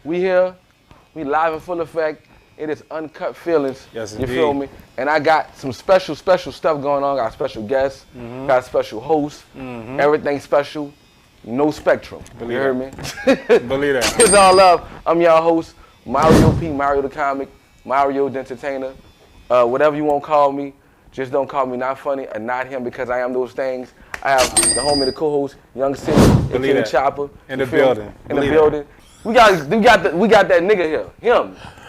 We here. We live in full effect. It is Uncut Feelings. Yes, you indeed. feel me? And I got some special stuff going on. Got special guests. Got special hosts. Everything special. No spectrum. Believe you heard that. me? Believe that. It's all love. I'm your host, Mariodacomic, Mario the Entertainer. Whatever you want to call me. Just don't call me not funny or not him because I am those things. I have the homie, the co-host, Young City, the Chopper. In the building. In the building. We got that nigga here.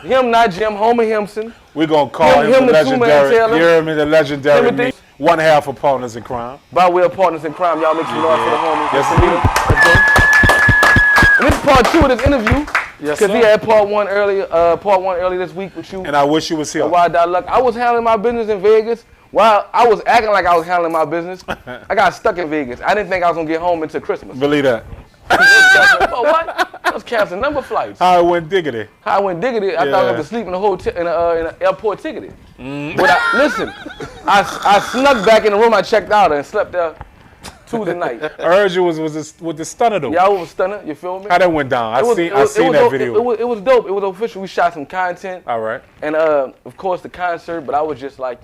Him, not Jim, Homer Himpson. We're going to call him the legendary. You hear me? The legendary me. One half of Partners in Crime. By way of Partners in Crime, y'all make some noise for the homie. Yes, indeed. Let's go. And this is part 2 of this interview. Yes, because he had part one earlier this week with you. And I wish you was here. Luck. I was handling my business in Vegas. While I was acting like I was handling my business, I got stuck in Vegas. I didn't think I was gonna get home until Christmas. Believe that. Oh, what? I was canceling number flights. How it went diggity. I thought I was gonna sleep in a hotel in an airport ticketed. But listen, I snuck back in the room. I checked out and slept there Tuesday night. I heard you was with the stunner though. Yeah, I was a stunner. You feel me? How that went down? I seen that video. It was dope. It was official. We shot some content. All right. And of course the concert. But I was just like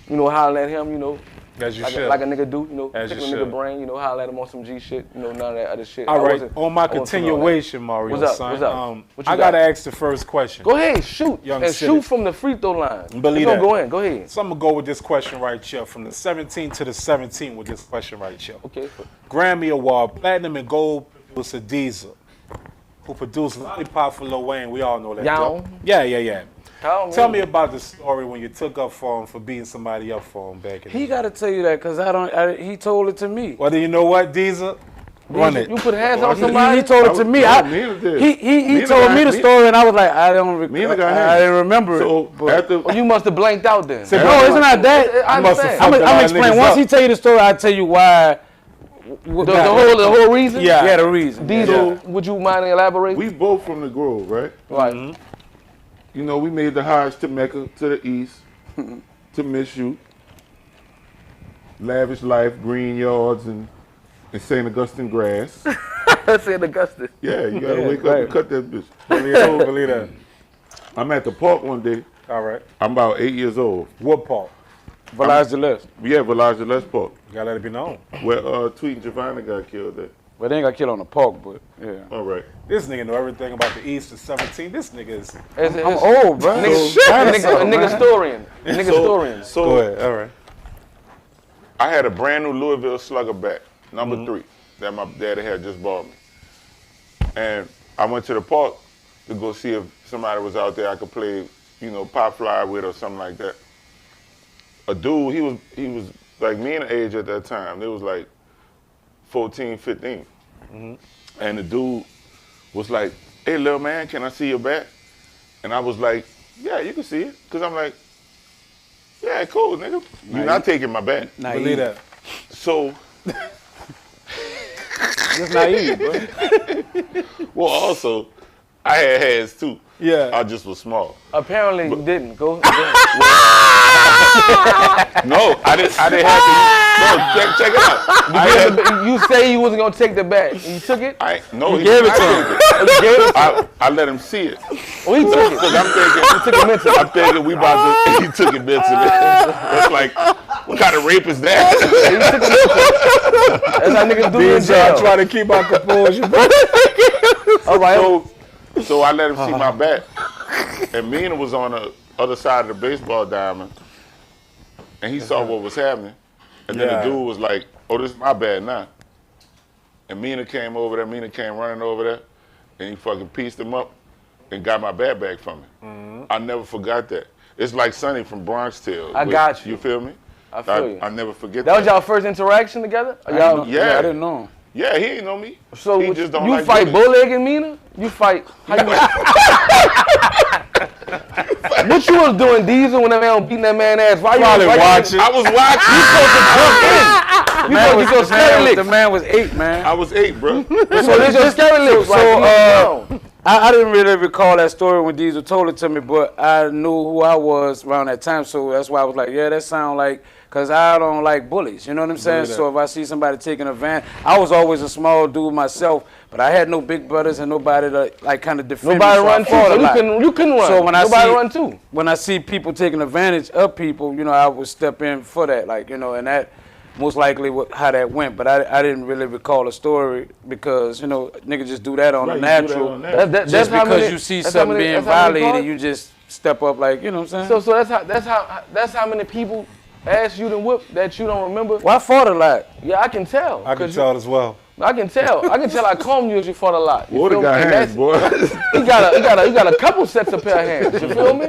hollering at him. As you like should. Like a nigga do. Tickle a nigga brain. Holler at him on some G shit. None of that other shit. All right. On my continuation, Mario. What's son, up? I gotta ask the first question. Go ahead, shoot. Shoot from the free throw line. Believe that. Go ahead. Go ahead. So I'm gonna go with this question right here, from the 17 to the 17 with this question right here. Okay. Grammy Award, Platinum and Gold producer Diesel, who produced Lollipop for Lil Wayne. We all know that. Yeah. Tell me about the story when you took up for him for beating somebody up for him back in the day. He got to tell you that because he told it to me. Well, then you know what, Diesel? Run it. You put hands on somebody? He told it to me. He told me the story, and I was like, I didn't remember it. You must have blanked out then. No, it's not that. I'm gonna explain. Once he tell you the story, I'll tell you why. The whole reason? Yeah, the reason. Diesel, would you mind elaborating? We both from the Grove, right? Right. We made the Hajj to Mecca, to the east, to miss you. Lavish life, green yards, and St. Augustine grass. St. Augustine. Yeah, you gotta wake up and cut that bitch. Believe that. I'm at the park one day. All right. I'm about 8 years old. What park? Village de l'Est. Yeah, Village de l'Est Park. You gotta let it be known. Where Tweet and Giovanna got killed at. But they ain't got killed on the park, but yeah. All right. This nigga know everything about the East of 17. This nigga is... I'm old, bro. Nigga historian. So, go ahead, all right. I had a brand new Louisville Slugger bat, number 3, that my daddy had just bought me. And I went to the park to go see if somebody was out there I could play, pop fly with or something like that. A dude, he was like me in age at that time. They was like 14, 15. And the dude was like, hey, little man, can I see your bat? And I was like, yeah, you can see it. Because I'm like, yeah, cool, nigga. You're not taking my bat. Believe that. So. Just naive, bro. Well, also, I had hands too. Yeah. I just was small. Apparently you didn't. Go. No, I didn't have to. No, check it out. You say you wasn't gonna take the bat. And you took it? No, he gave it to him. I let him see it. Oh, he took it. Because I'm thinking, he took it mentally. I'm thinking we about to. He took it mentally. It's like, what kind of rape is that? He took it mentally. That's how niggas do it in jail. Try to keep our composure. All right. So I let him see my bat, and Mina was on the other side of the baseball diamond, and he saw what was happening, and then the dude was like, oh, this is my bat now. And Mina came over there, Mina came running over there, and he fucking pieced him up and got my bat back from him. I never forgot that. It's like Sonny from Bronx Tales. I got you. You feel me? I feel you. I never forget that. That was y'all first interaction together? Yeah. I didn't know him. Yeah, he ain't know me. So he just don't you like fight Bulleg and Mina? You fight? How you what you was doing, Diesel, when that man was beating that man ass? Why you watching? I was watching. You supposed to jump in. You supposed to scary lips. The man was 8, man. I was 8, bro. So this your scary lips. I didn't really recall that story when Diesel told it to me, but I knew who I was around that time, so that's why I was like, yeah, that sound like because I don't like bullies. You know what I'm saying? So if I see somebody taking advantage, I was always a small dude myself, but I had no big brothers and nobody to like kind of defend nobody me. Run too. So you couldn't run. So when nobody run too. When I see people taking advantage of people, you know, I would step in for that, like, you know, and that most likely how that went. But I didn't really recall a story because, you know, niggas just do that on the natural. That's just because you see something being violated, you just step up, like, you know what I'm saying? So that's how many people asked you to whip that you don't remember. Well, I fought a lot. Yeah, I can tell. I can tell as well. I can tell. I combed you as you fought a lot. Boy, he got hands, boy. He got a couple sets of pair of hands. You feel me?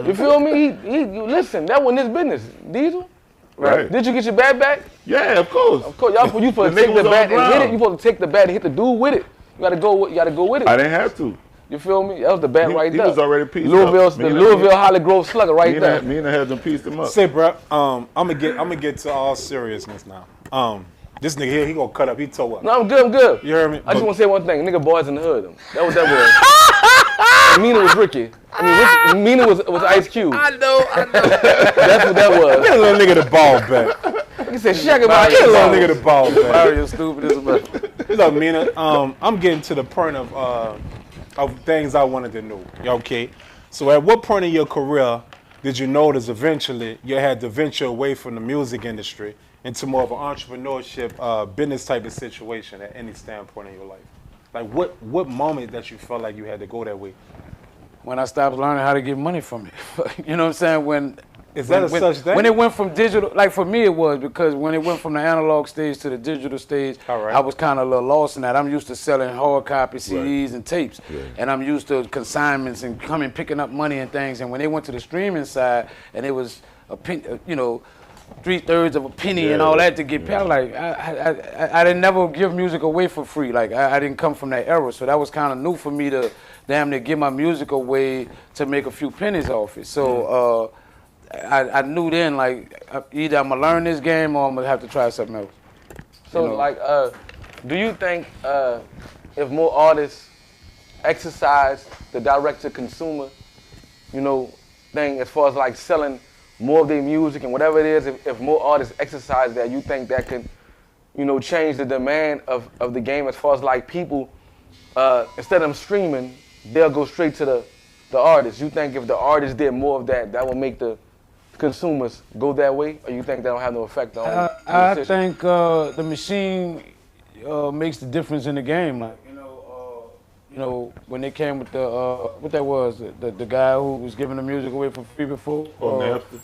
You feel me? He listen. That wasn't his business. Diesel. Right. Did you get your bat back? Yeah, of course. Of course. You supposed to take the bat and hit it. You supposed to take the bat and hit the dude with it. You gotta go with it. I didn't have to. You feel me? That was the bat right there. He was already pieced up. The Louisville Holly Grove Slugger right there. Me and I had them pieced him up. Say, bro, I'm gonna get to all seriousness now. This nigga here, he gonna cut up. He toe up. No, I'm good. You heard me? I just want to say one thing. Nigga, boys in the hood. That was that was. Mina was Ricky. I mean, Mina was Ice Cube. I know. That's what that was. Get a little nigga the ball back. He said, "Shaq about Get a little nigga the ball back." Mario stupid as a mother. Look, Mina, I'm getting to the point of things I wanted to know. Okay, so at what point in your career did you notice eventually you had to venture away from the music industry into more of an entrepreneurship, business type of situation at any standpoint in your life? Like what moment that you felt like you had to go that way? When I stopped learning how to get money from it. You know what I'm saying? When such thing? When it went from digital, like for me it was, because when it went from the analog stage to the digital stage, I was kind of a little lost in that. I'm used to selling hard copy CDs and tapes, and I'm used to consignments and picking up money and things. And when they went to the streaming side, and it was you know, 3/3 of a penny and all that to get paid. Like I didn't never give music away for free. Like I didn't come from that era, so that was kind of new for me to damn near give my music away to make a few pennies off it. So I knew then, like, either I'm gonna learn this game or I'm gonna have to try something else. So you know? Like, do you think if more artists exercise the direct-to-consumer, you know, thing as far as like selling more of their music and whatever it is, if more artists exercise that, you think that can, you know, change the demand of the game as far as like people, instead of them streaming, they'll go straight to the artists. You think if the artists did more of that, that will make the consumers go that way, or you think that don't have no effect on I think the machine makes the difference in the game. Like, you know, when they came with the what that was, the guy who was giving the music away for free before,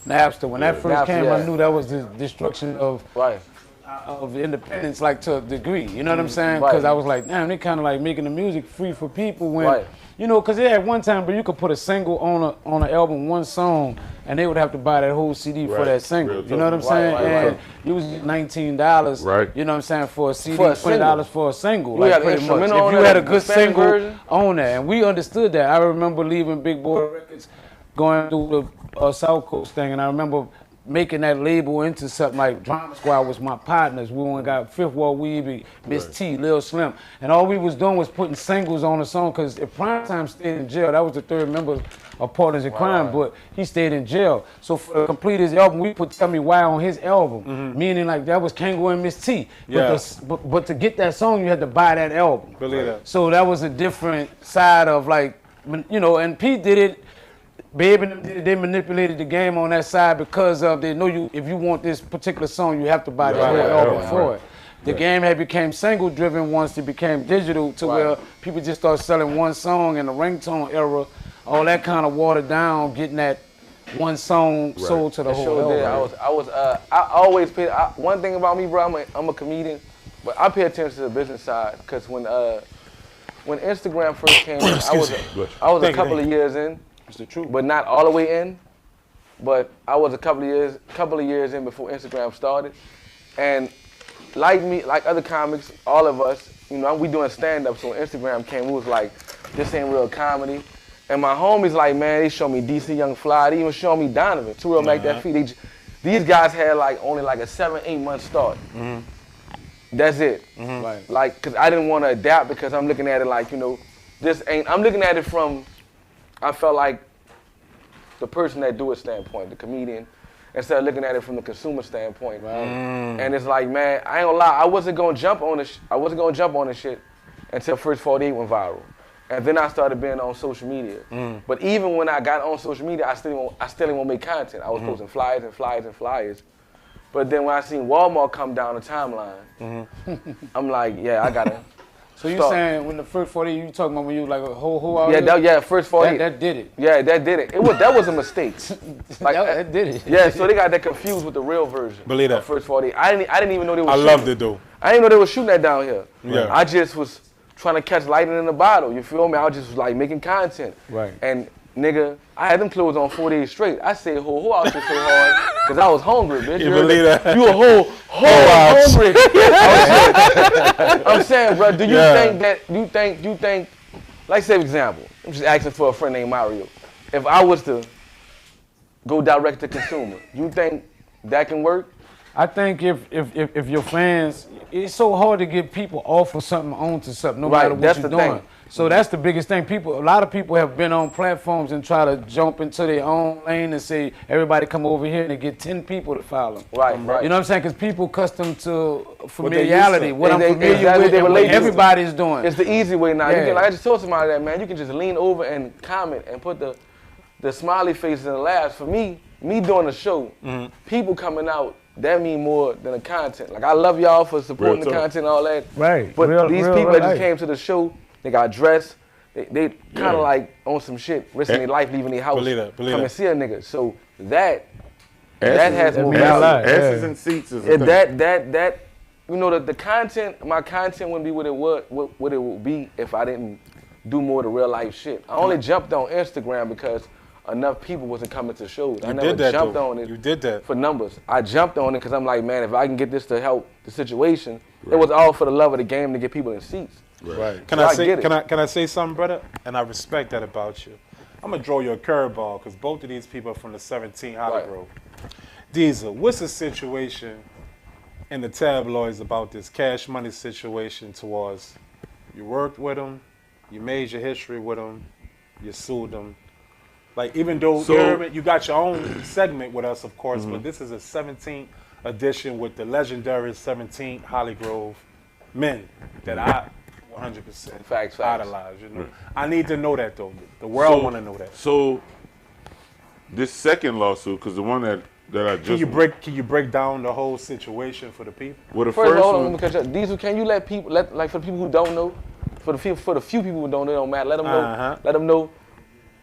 Napster. When that first came, I knew that was the destruction of independence, like, to a degree. You know what I'm saying? Because I was like, damn, they kind of like making the music free for people when, you know, because at one time, but you could put a single on an album, one song, and they would have to buy that whole CD for that single. You know what I'm saying? And you was $19, you know what I'm saying, for a CD, $20 for a single. Like, pretty much. If you had a good single on that, and we understood that. I remember leaving Big Boy Records, going through the South Coast thing, and I remember making that label into something like Drama Squad was my partners. We went got Fifth Wall Weeby, Miss T, Lil Slim. And all we was doing was putting singles on the song, because if Primetime stayed in jail, that was the third member of Partners in Crime, but he stayed in jail. So for to complete his album, we put Tell Me Why on his album, meaning like that was Kango and Miss T. But to get that song, you had to buy that album. Believe that. So that was a different side of, like, you know, and Pete did it. Babe and them did it, they manipulated the game on that side because of, they know you, if you want this particular song, you have to buy the whole album for it. The game had became single driven once it became digital, to where people just started selling one song in the ringtone era, all that kind of watered down, getting that one song sold to the whole album. I always pay, one thing about me, bro, I'm a comedian, but I pay attention to the business side, because when Instagram first came in, I was a couple of years in. It's the truth. But not all the way in. But I was a couple of years in before Instagram started. And like me, like other comics, all of us, you know, we doing stand-up, so when Instagram came, we was like, this ain't real comedy. And my homies like, man, they show me DC Young Fly, they even show me Donovan, Too Real Make That Feet. These guys had like only like a 7-8 month start. That's it. Like, cause I didn't want to adapt, because I'm looking at it like, you know, I'm looking at it from, I felt like the person that do it standpoint, the comedian. instead of looking at it from the consumer standpoint. Right. And it's like, man, I ain't gonna lie, I wasn't gonna jump on this shit until First 48 went viral. And then I started being on social media. But even when I got on social media, I still didn't want to make content. I was posting flyers and flyers and flyers. But then when I seen Walmart come down the timeline, I'm like, yeah, I gotta. So you saying when the First 48, you talking about when you like a whole hour? Yeah, First 48. That did it. Yeah, that did it. That was a mistake. Like that did it. Yeah, so they got that confused with the real version. Believe that. Of First 48. I didn't even know they were. I loved it though. I didn't know they were shooting that down here. Yeah. I just was trying to catch lightning in the bottle. You feel me? I was just like making content. Right. And nigga, I had them clothes on 4 days straight. I said who out there so hard because I was hungry, bitch. You believe that? You a whole hungry. I'm saying, bro, do you think, like say for example, I'm just asking for a friend named Mario. If I was to go direct to consumer, you think that can work? I think if your fans, it's so hard to get people off of something onto something, no matter what you're doing. Thing. So that's the biggest thing. A lot of people have been on platforms and try to jump into their own lane and say, everybody come over here and they get 10 people to follow them. Right. You know what I'm saying? Because people accustomed to familiarity. What I'm familiar with and what everybody's doing. It's the easy way now. Yeah. You can, like I just told somebody that, man, you can just lean over and comment and put the smiley faces and the laughs. For me doing the show, people coming out, that mean more than the content. Like I love y'all for supporting the content and all that. Right. But these people that just came to the show, they got dressed. They kind of like on some shit, risking their life, leaving their house, come and see a nigga. So that has more value. Asses and seats is that you know the content. My content wouldn't be what it would be if I didn't do more of the real life shit. I only jumped on Instagram because enough people wasn't coming to shows. I never jumped on it. You did that for numbers. I jumped on it because I'm like, man, if I can get this to help the situation, it was all for the love of the game to get people in seats. Right. Can I say something, brother? And I respect that about you. I'm gonna draw you a curveball because both of these people are from the 17th Holly Grove. Diesel, what's the situation in the tabloids about this Cash Money situation towards you worked with them, you made your history with them, you sued them. Like even though you got your own segment with us, of course, but this is a 17th edition with the legendary 17th Holly Grove men that I 100% facts. idolize. You know, I need to know that though. The world want to know that. So this second lawsuit, because the one that I just can you break down the whole situation for the people? Well, the first one, let me catch up. Diesel, can you let people like for the people who don't know, for the few people who don't know, it don't matter. Let them know. Let them know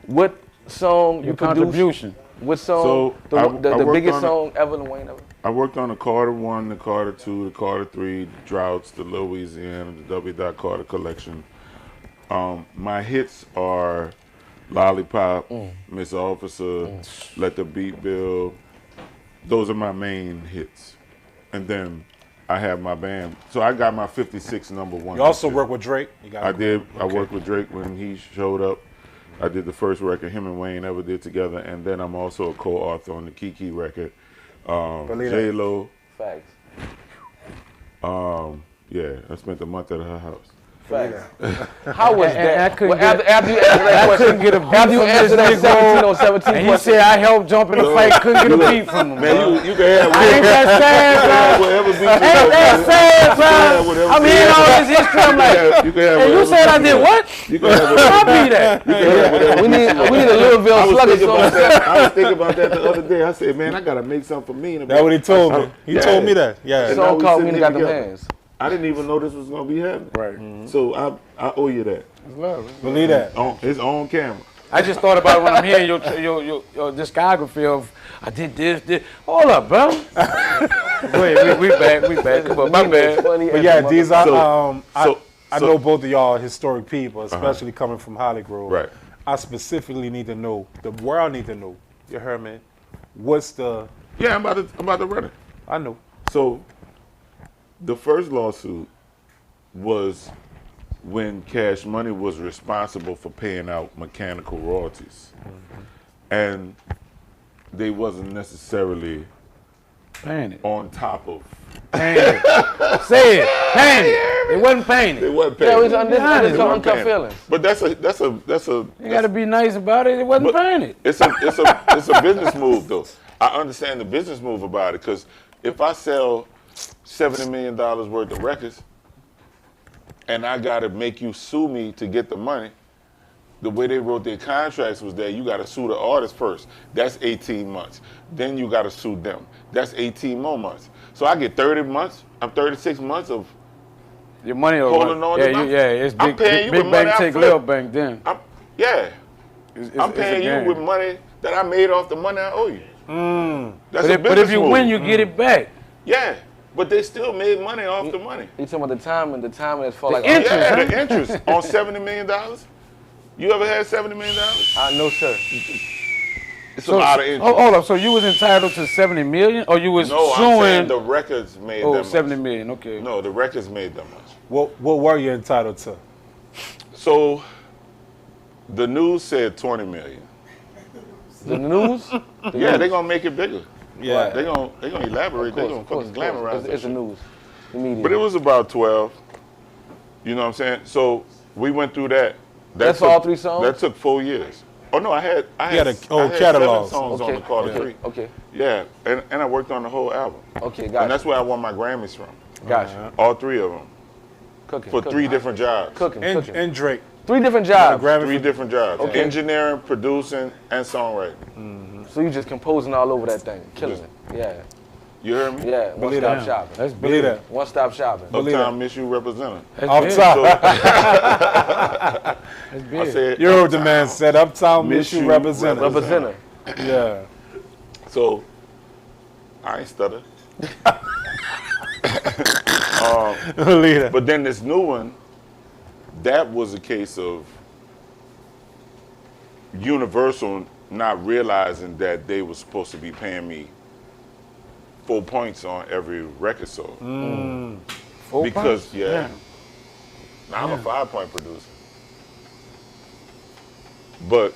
what song you produced. What song? So the biggest song ever in Wayne ever. I worked on the Carter 1, the Carter 2, the Carter 3, Droughts, the Louisiana, the W. Carter collection. My hits are Lollipop, Miss Officer, Let the Beat Build. Those are my main hits. And then I have my band. So I got my 56 #1. You also work with Drake? I did. Okay. I worked with Drake when he showed up. I did the first record him and Wayne ever did together, and then I'm also a co-author on the Kiki record. J-Lo. Facts. Yeah, I spent a month at her house. Facts. How was that? After you answered that question, after you answered that 17 on 17 and he said I helped jump in the fight, couldn't get a beat from him. Man, you can have ain't that sad, bro. whatever beat you ain't that sad, bro. I'm hearing all this history. I'm like, and you said I did what? You can have whatever. I'll be that. We need a Louisville Slugger song. I was thinking about that the other day. I said, man, I gotta make something for me. That's what he told me. He told me that. Yeah. The song called Me and Got Them Hands. I didn't even know this was gonna be happening. Right. So I owe you that. Believe that. On his own camera. I just thought about it when I'm hearing your discography of I did this. Hold up, bro. Wait, we back. Come on, my bad. But yeah, these are I know both of y'all are historic people, especially coming from Holly Grove. Right. I specifically need to know, the world need to know, you heard me, what's the... Yeah, I'm about to run it. I know. So the first lawsuit was when Cash Money was responsible for paying out mechanical royalties. And they wasn't necessarily on top of. Paying it. Say it. Paying it. It wasn't paying it. They wasn't paying it. It was UNKUT FEELINGS. But that's a. You got to be nice about it. It wasn't paying it. It's a business move though. I understand the business move about it, because if I sell $70 million worth of records and I got to make you sue me to get the money, the way they wrote their contracts was that you got to sue the artist first. That's 18 months. Then you got to sue them. That's 18 more months. So I get 30 months. I'm 36 months of your money holding on to money. Yeah, it's big. I'm paying you big with bank money take little bank then. I'm It's paying you with money that I made off the money I owe you. That's but if you win, you get it back. Yeah, but they still made money off the money. You talking about the time is for like interest, the interest on $70 million. You ever had $70 million? No, sir. It's a lot of interest. Hold up. So you was entitled to $70 million, or you was No, suing? I'm saying the records made that much. $70 million. Okay. No, the records made that much. What were you entitled to? So the news said 20 million. The news? Yeah, they're gonna make it bigger. Yeah. They're gonna elaborate. They're gonna fucking glamorize it. It's the news. The media. But it was about 12. You know what I'm saying? So we went through that. That's all 3 songs? That took 4 years. Oh no, I had catalogs. 7 songs on the Carter 3. Okay. Yeah, and I worked on the whole album. Okay, got And that's where I won my Grammys from. Gotcha. All 3 of them. Cooking. For 3 different jobs. Cooking. And Drake. 3 different jobs. 3 different jobs. Okay. Engineering, producing, and songwriting. So you just composing all over that thing, killing it. Yeah. You heard me? Yeah. One Believe stop that. shopping. That's Believe big. that. One stop shopping. Uptown Miss You representative. Off top. That's I big. said, You heard the man said Uptown Miss You representative. Representative. Yeah. so I ain't stutter. Believe that. But then this new one, that was a case of Universal not realizing that they were supposed to be paying me 4 points on every record sold. 4 Because, points? now I'm a 5-point producer. But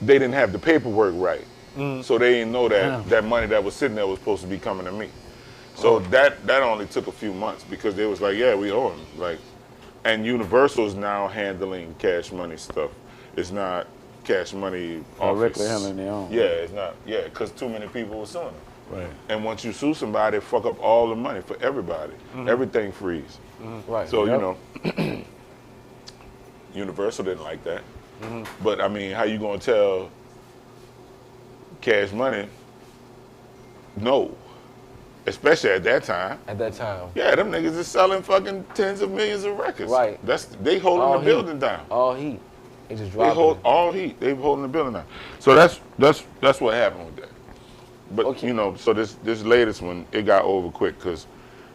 they didn't have the paperwork right. So they didn't know that that money that was sitting there was supposed to be coming to me. So that only took a few months because they was like, yeah, we owe him. Like, and Universal's now handling Cash Money stuff. It's not Cash Money Directly office. handling their own. Yeah, it's not. Yeah, because too many people were suing them. Right. And once you sue somebody, fuck up all the money for everybody. Everything freeze. Right. So, you know, Universal didn't like that. But, I mean, how you going to tell Cash Money no? Especially at that time. At that time. Yeah, them niggas is selling fucking tens of millions of records. Right. They holding All the building down. All heat. They just They dropping hold it. all heat. They holding the building down. So that's what happened with that. But Okay. you know, so this latest one, it got over quick because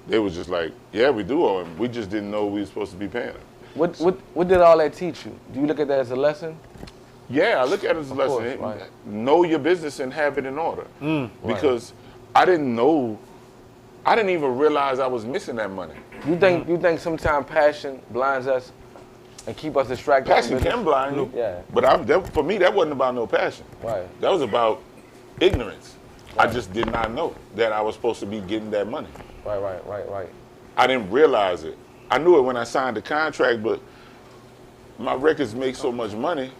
they was just like, yeah, we do owe him. We just didn't know we were supposed to be paying him. What did all that teach you? Do you look at that as a lesson? Yeah, I look at it as a lesson. course, right. Know your business and have it in order. Because I didn't even realize I was missing that money. You think sometimes passion blinds us and keep us distracted? Passion from can blind you. Yeah. But for me, that wasn't about no passion. Right. That was about ignorance. I just did not know that I was supposed to be getting that money. Right. I didn't realize it. I knew it when I signed the contract, but my records make so much money.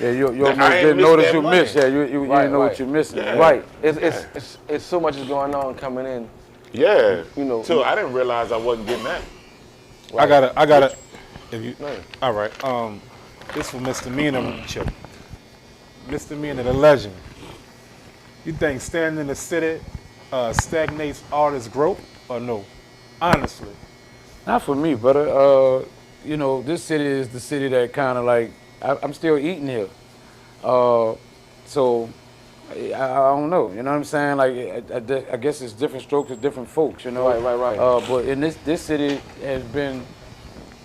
Yeah, you I ain't didn't miss notice that you money. missed. Yeah, you didn't know what you're missing. Yeah. Right. It's so much is going on coming in. Yeah. You know. So I didn't realize I wasn't getting that. I gotta. If you, No. all right. This for Misdemeanor Chip. Misdemeanor the legend. You think standing in the city stagnates artist growth or no? Honestly. Not for me, brother. You know, this city is the city that kind of like, I'm still eating here. So, I don't know. You know what I'm saying? Like, I guess it's different strokes for different folks, you know? Right. But in this city has been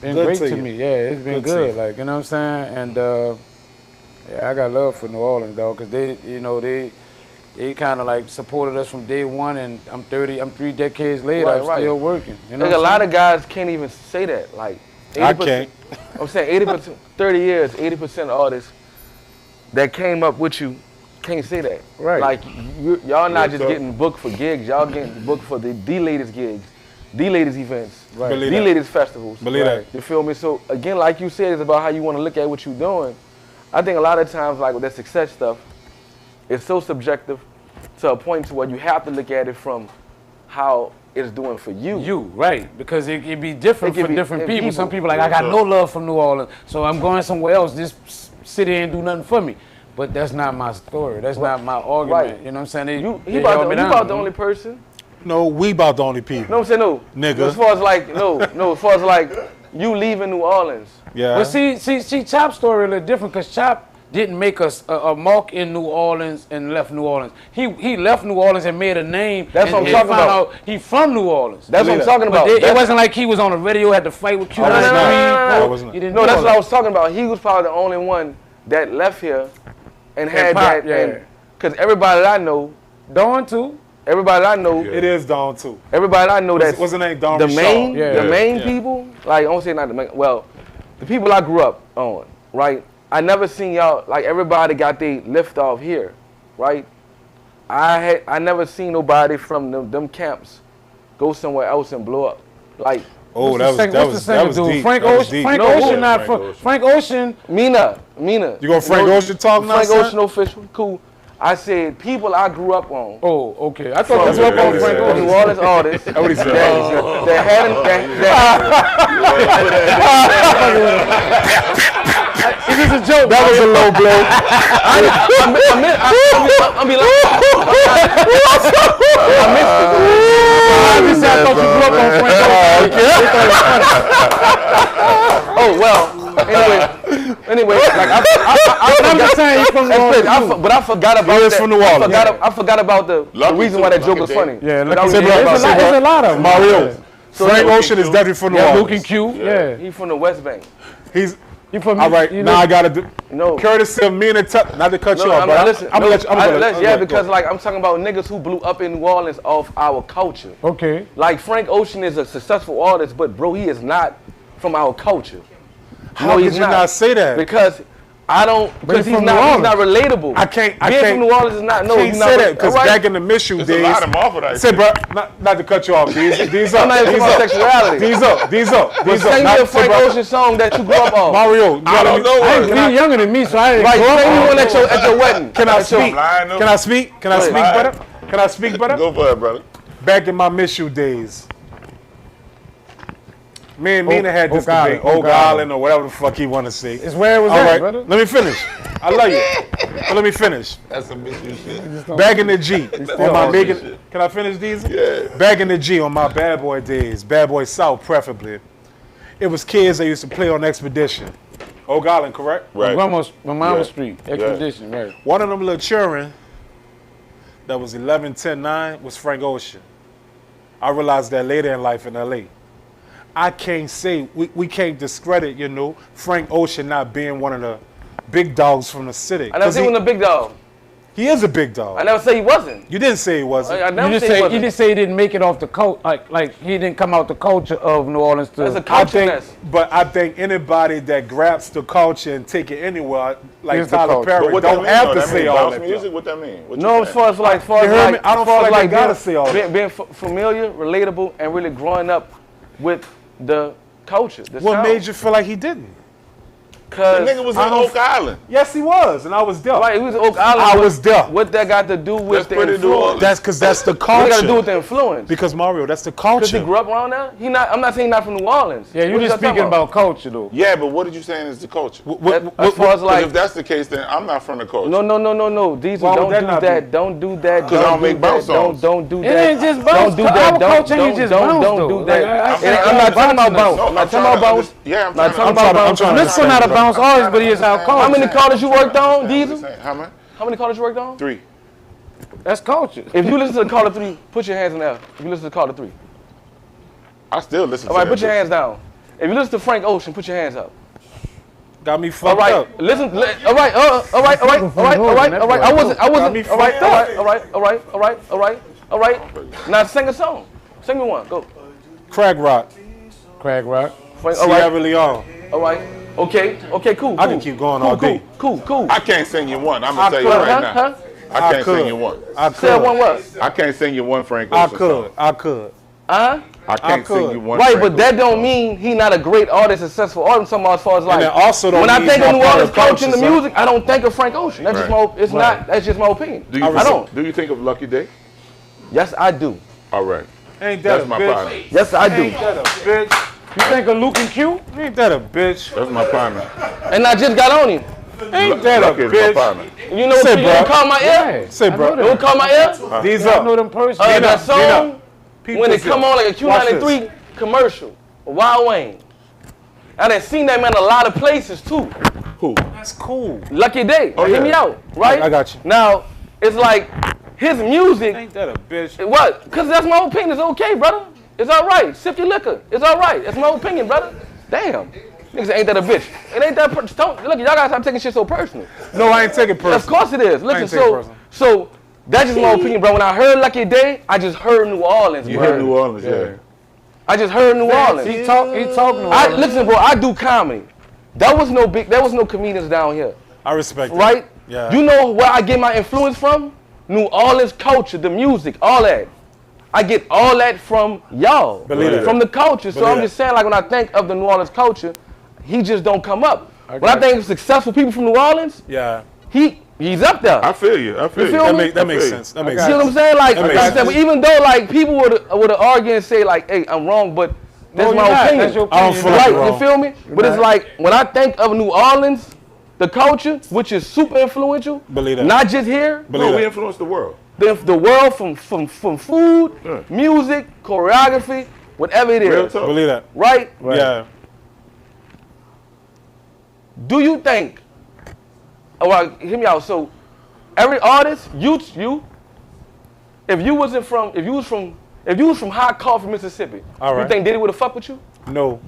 Good great to to you. me. Yeah, it's been Good to good. you. Like, you know what I'm saying? And yeah, I got love for New Orleans, dog, because they kind of like supported us from day one, and I'm 3 decades later, Right, I'm right. still working. You know Like what a I'm lot saying? of guys can't even say that. Like 80%, I can't. I'm saying 80%, 30 years, 80% of artists that came up with you can't say that. Right. Like y'all not just so- getting booked for gigs, y'all getting booked for the latest gigs, the latest events, Right. Believe the that. latest festivals. Believe that. You feel me? So again, like you said, it's about how you want to look at what you're doing. I think a lot of times, like with that success stuff, it's so subjective to a point to where you have to look at it from how it's doing for you. You, right, because it can be different for different people. Some people like, I got no love for New Orleans, so I'm going somewhere else. This city ain't do nothing for me. But that's not my story. That's not my argument. Right. You know what I'm saying? You about the only person. No, we about the only people. No, I'm saying no. Nigga. As far as like, as far as like you leaving New Orleans. Yeah. But see, Chop's story a little different because Chop didn't make a mark in New Orleans and left New Orleans. He left New Orleans and made a name. That's what I'm talking about. He from New Orleans. That's what I'm talking about. But it wasn't like he was on the radio, had to fight with Q. No, He that's didn't what I was talking about. He was probably the only one that left here and had pop, that. Because everybody that I know, Dawn too. everybody that I know, It is Dawn too. everybody that I know that's What's the name? Dawn the Rashad. main, Yeah. the main Yeah. people. Like I don't say not the main. Well, the people I grew up on, right? I never seen y'all like everybody got their lift off here, right? I never seen nobody from them camps go somewhere else and blow up. Like Oh, that was deep. Frank That was Ocean. deep. Frank No, Ocean, not Frank from Ocean. Frank Ocean. Mina. You gonna Frank Ocean talk now, Frank son? Ocean official, cool. I said people I grew up on. Oh, okay. I thought that's what yeah, about Frank yeah, Ocean. New Orleans artists. That's what he said. Is this a joke? That was a low blow. I thought you grew up on Frank Ocean. Oh well. Anyway, like I'm just saying he's from New Orleans. but I forgot about He is that. from New Orleans. I forgot about the Lucky reason too, why that joke Lucky was Day. funny. Yeah, But I was there's thinking a lot of them. Mario. So Frank Luke Ocean is definitely from New Luke Orleans. and Q. Yeah. He from the West Bank. He's He from all right. you Now know- I gotta do. No. Courtesy of me and not to cut you off, I'm but not listening. I'm gonna let you. I'm gonna let you. Yeah, because like I'm talking about niggas who blew up in New Orleans off our culture. Okay. Like Frank Ocean is a successful artist, but bro, he is not from our culture. How could you not say that? Because I don't. Because he's he's from not. New He's not relatable. I can't. Being from New Orleans is not. No, can't he's not. say that because Alright. back in the Mishu There's days. a lot of Marvel Say, bro, not to cut you off. These I'm up. not even talking about sexuality. These up. But sing me a Frank Ocean song that you grew up on. Mario, I don't know Hey, what. you're younger than me, so I didn't Right, grow up sing me on one it. at your wedding. Can I At your- speak? lying, though? Can I speak? Can I Go speak ahead. better? Can I speak better? Go for it, brother. Back in my Mishu days, me and Mina had this Oak Island, debate, Oak Oak Island. Island or whatever the fuck he want to say. It's where it was All at, right, brother. let me finish. I love you. But let me finish. That's some issue shit. Back in the G, on my on Megan, this shit. can I finish these? Yeah. Back in the G, on my Bad Boy days, Bad Boy South preferably, it was kids that used to play on Expedition. Oak Island, correct? Right. Mama Yeah. Street, Expedition, right. One of them little children that was 11, 10, 9 was Frank Ocean. I realized that later in life in LA. I can't say, we can't discredit, Frank Ocean not being one of the big dogs from the city. I never 'Cause say he was a big dog. he is a big dog. I never say he wasn't. You didn't say he wasn't. I You never just say he say you wasn't. just say he didn't make it off the culture, like he didn't come out the culture of New Orleans to. That's a I culture think, mess. but I think anybody that grabs the culture and take it anywhere, like Here's the Tyler culture. Perry, But what that don't mean, have though? to That say mean all bounce that. music? What that mean? What you No, as saying? far as like, You heard me? I don't feel like they gotta say all that. being familiar, relatable, and really growing up with the culture. The What sound. made you feel like he didn't? The Cause nigga was in I don't- Oak Island. Yes, he was, and I was there. right, he was Oak Island. I What- was there. What that got to do with That's the pretty influence? doable. That's because that's the What that got to do culture. with the influence? Because Mario, that's the Because he culture. grew up around there. He not. I'm not saying not from New Orleans. yeah, you're What just y'all talking speaking about culture though. Yeah, but what are you saying is the culture? As far as Because like, if that's the case, then I'm not from the culture. no. Diesel, Why would don't that do not that. be? Don't do that. 'Cause I don't make bounce songs. Don't do It that. ain't just bounce. Don't do Our that. culture ain't just bounce, Don't though. do that. Like, And I'm not talking about bounce. No, I'm not talking about bounce. Yeah, I'm Not talking trying about I'm bounce. trying to Let's not a bounce artist, but he is our culture. How many college you worked on, Diesel? How many? How many college you worked on? 3. That's culture. If you listen to Call of 3, put your hands in there. If you listen to Call of 3. I still listen All to right, that put your bitch. hands down. If you listen to Frank Ocean, put your hands up. Got me All fucked right, up. listen. All right. I wasn't. Got me All right. fucked up. All right. Now sing a song. Sing me one. Go. Crack Rock, Craig Rock. Frank, all right. Sierra Leone. All right. Okay. Cool. I can keep going all day. Cool. I can't sing you one. I'm going to tell you could. right now. I can't could. sing you one. I Say one could. word. I can't sing you one Frank I Ocean song. could. I can't sing you one. Right, but that don't mean he not a great artist, successful artist. I'm talking about as far as like. And also when I think of New Orleans culture in the son. music, I don't think of Frank Ocean. That's just my. It's not. That's just my opinion. I don't. Do you think of Lucky Day? Yes, I do. All right. Ain't that That's a my bitch? partner. Yes, I do. Ain't that a bitch? You think of Luke and Q? Ain't that a bitch? That's my partner. And I just got on him. Ain't that Lucky a is my bitch? partner. You know what? You don't call my ear. Say, bro. You don't call my ear. These I know up. them personally. That song when it this come up. on like a Q93 commercial, Wild Wayne. I done seen that man a lot of places too. Who? That's cool. Lucky Day. Oh, Hear yeah. me out, right? I got you. Now it's like his music. Ain't that a bitch? What? Because that's my opinion. It's okay, brother. It's all right. Sip your liquor. It's all right. That's my opinion, brother. Damn. Niggas ain't that a bitch. It ain't that. Look, y'all gotta stop taking shit so personal. No, I ain't taking personal. Of course it is. Listen, take it personal. so that's just my opinion, bro. When I heard Lucky Day, I just heard New Orleans, You bro. heard New Orleans, yeah. I just heard New Orleans. He talking New Orleans. Listen, bro. I do comedy. There was no comedians down here, I respect that. right? Yeah. You know where I get my influence from? New Orleans culture, the music, all that. I get all that from y'all, Believe it. from the culture. So Believe I'm it. just saying, like when I think of the New Orleans culture, he just don't come up. When I think of successful people from New Orleans, Yeah. he's up there. I feel you. I feel feel you. me? That makes sense. That makes You see what sense. I'm saying? Like, That makes like I said, sense. but even though like people would argue and say like, "Hey, I'm wrong," but that's No, my you're not. opinion. That's your I don't opinion. feel like Right? you're You wrong. feel me? But it's like when I think of New Orleans, the culture, which is super influential, Believe that. not just here, Believe No, we that. influence the world. the world from food, music, choreography, whatever it Real is, talk. Believe that. right? Yeah. Do you think? Oh, well, hear me out. So, every artist, you, if you was from Hot Coffee, Mississippi, All right. you think Diddy would have fucked with you? No.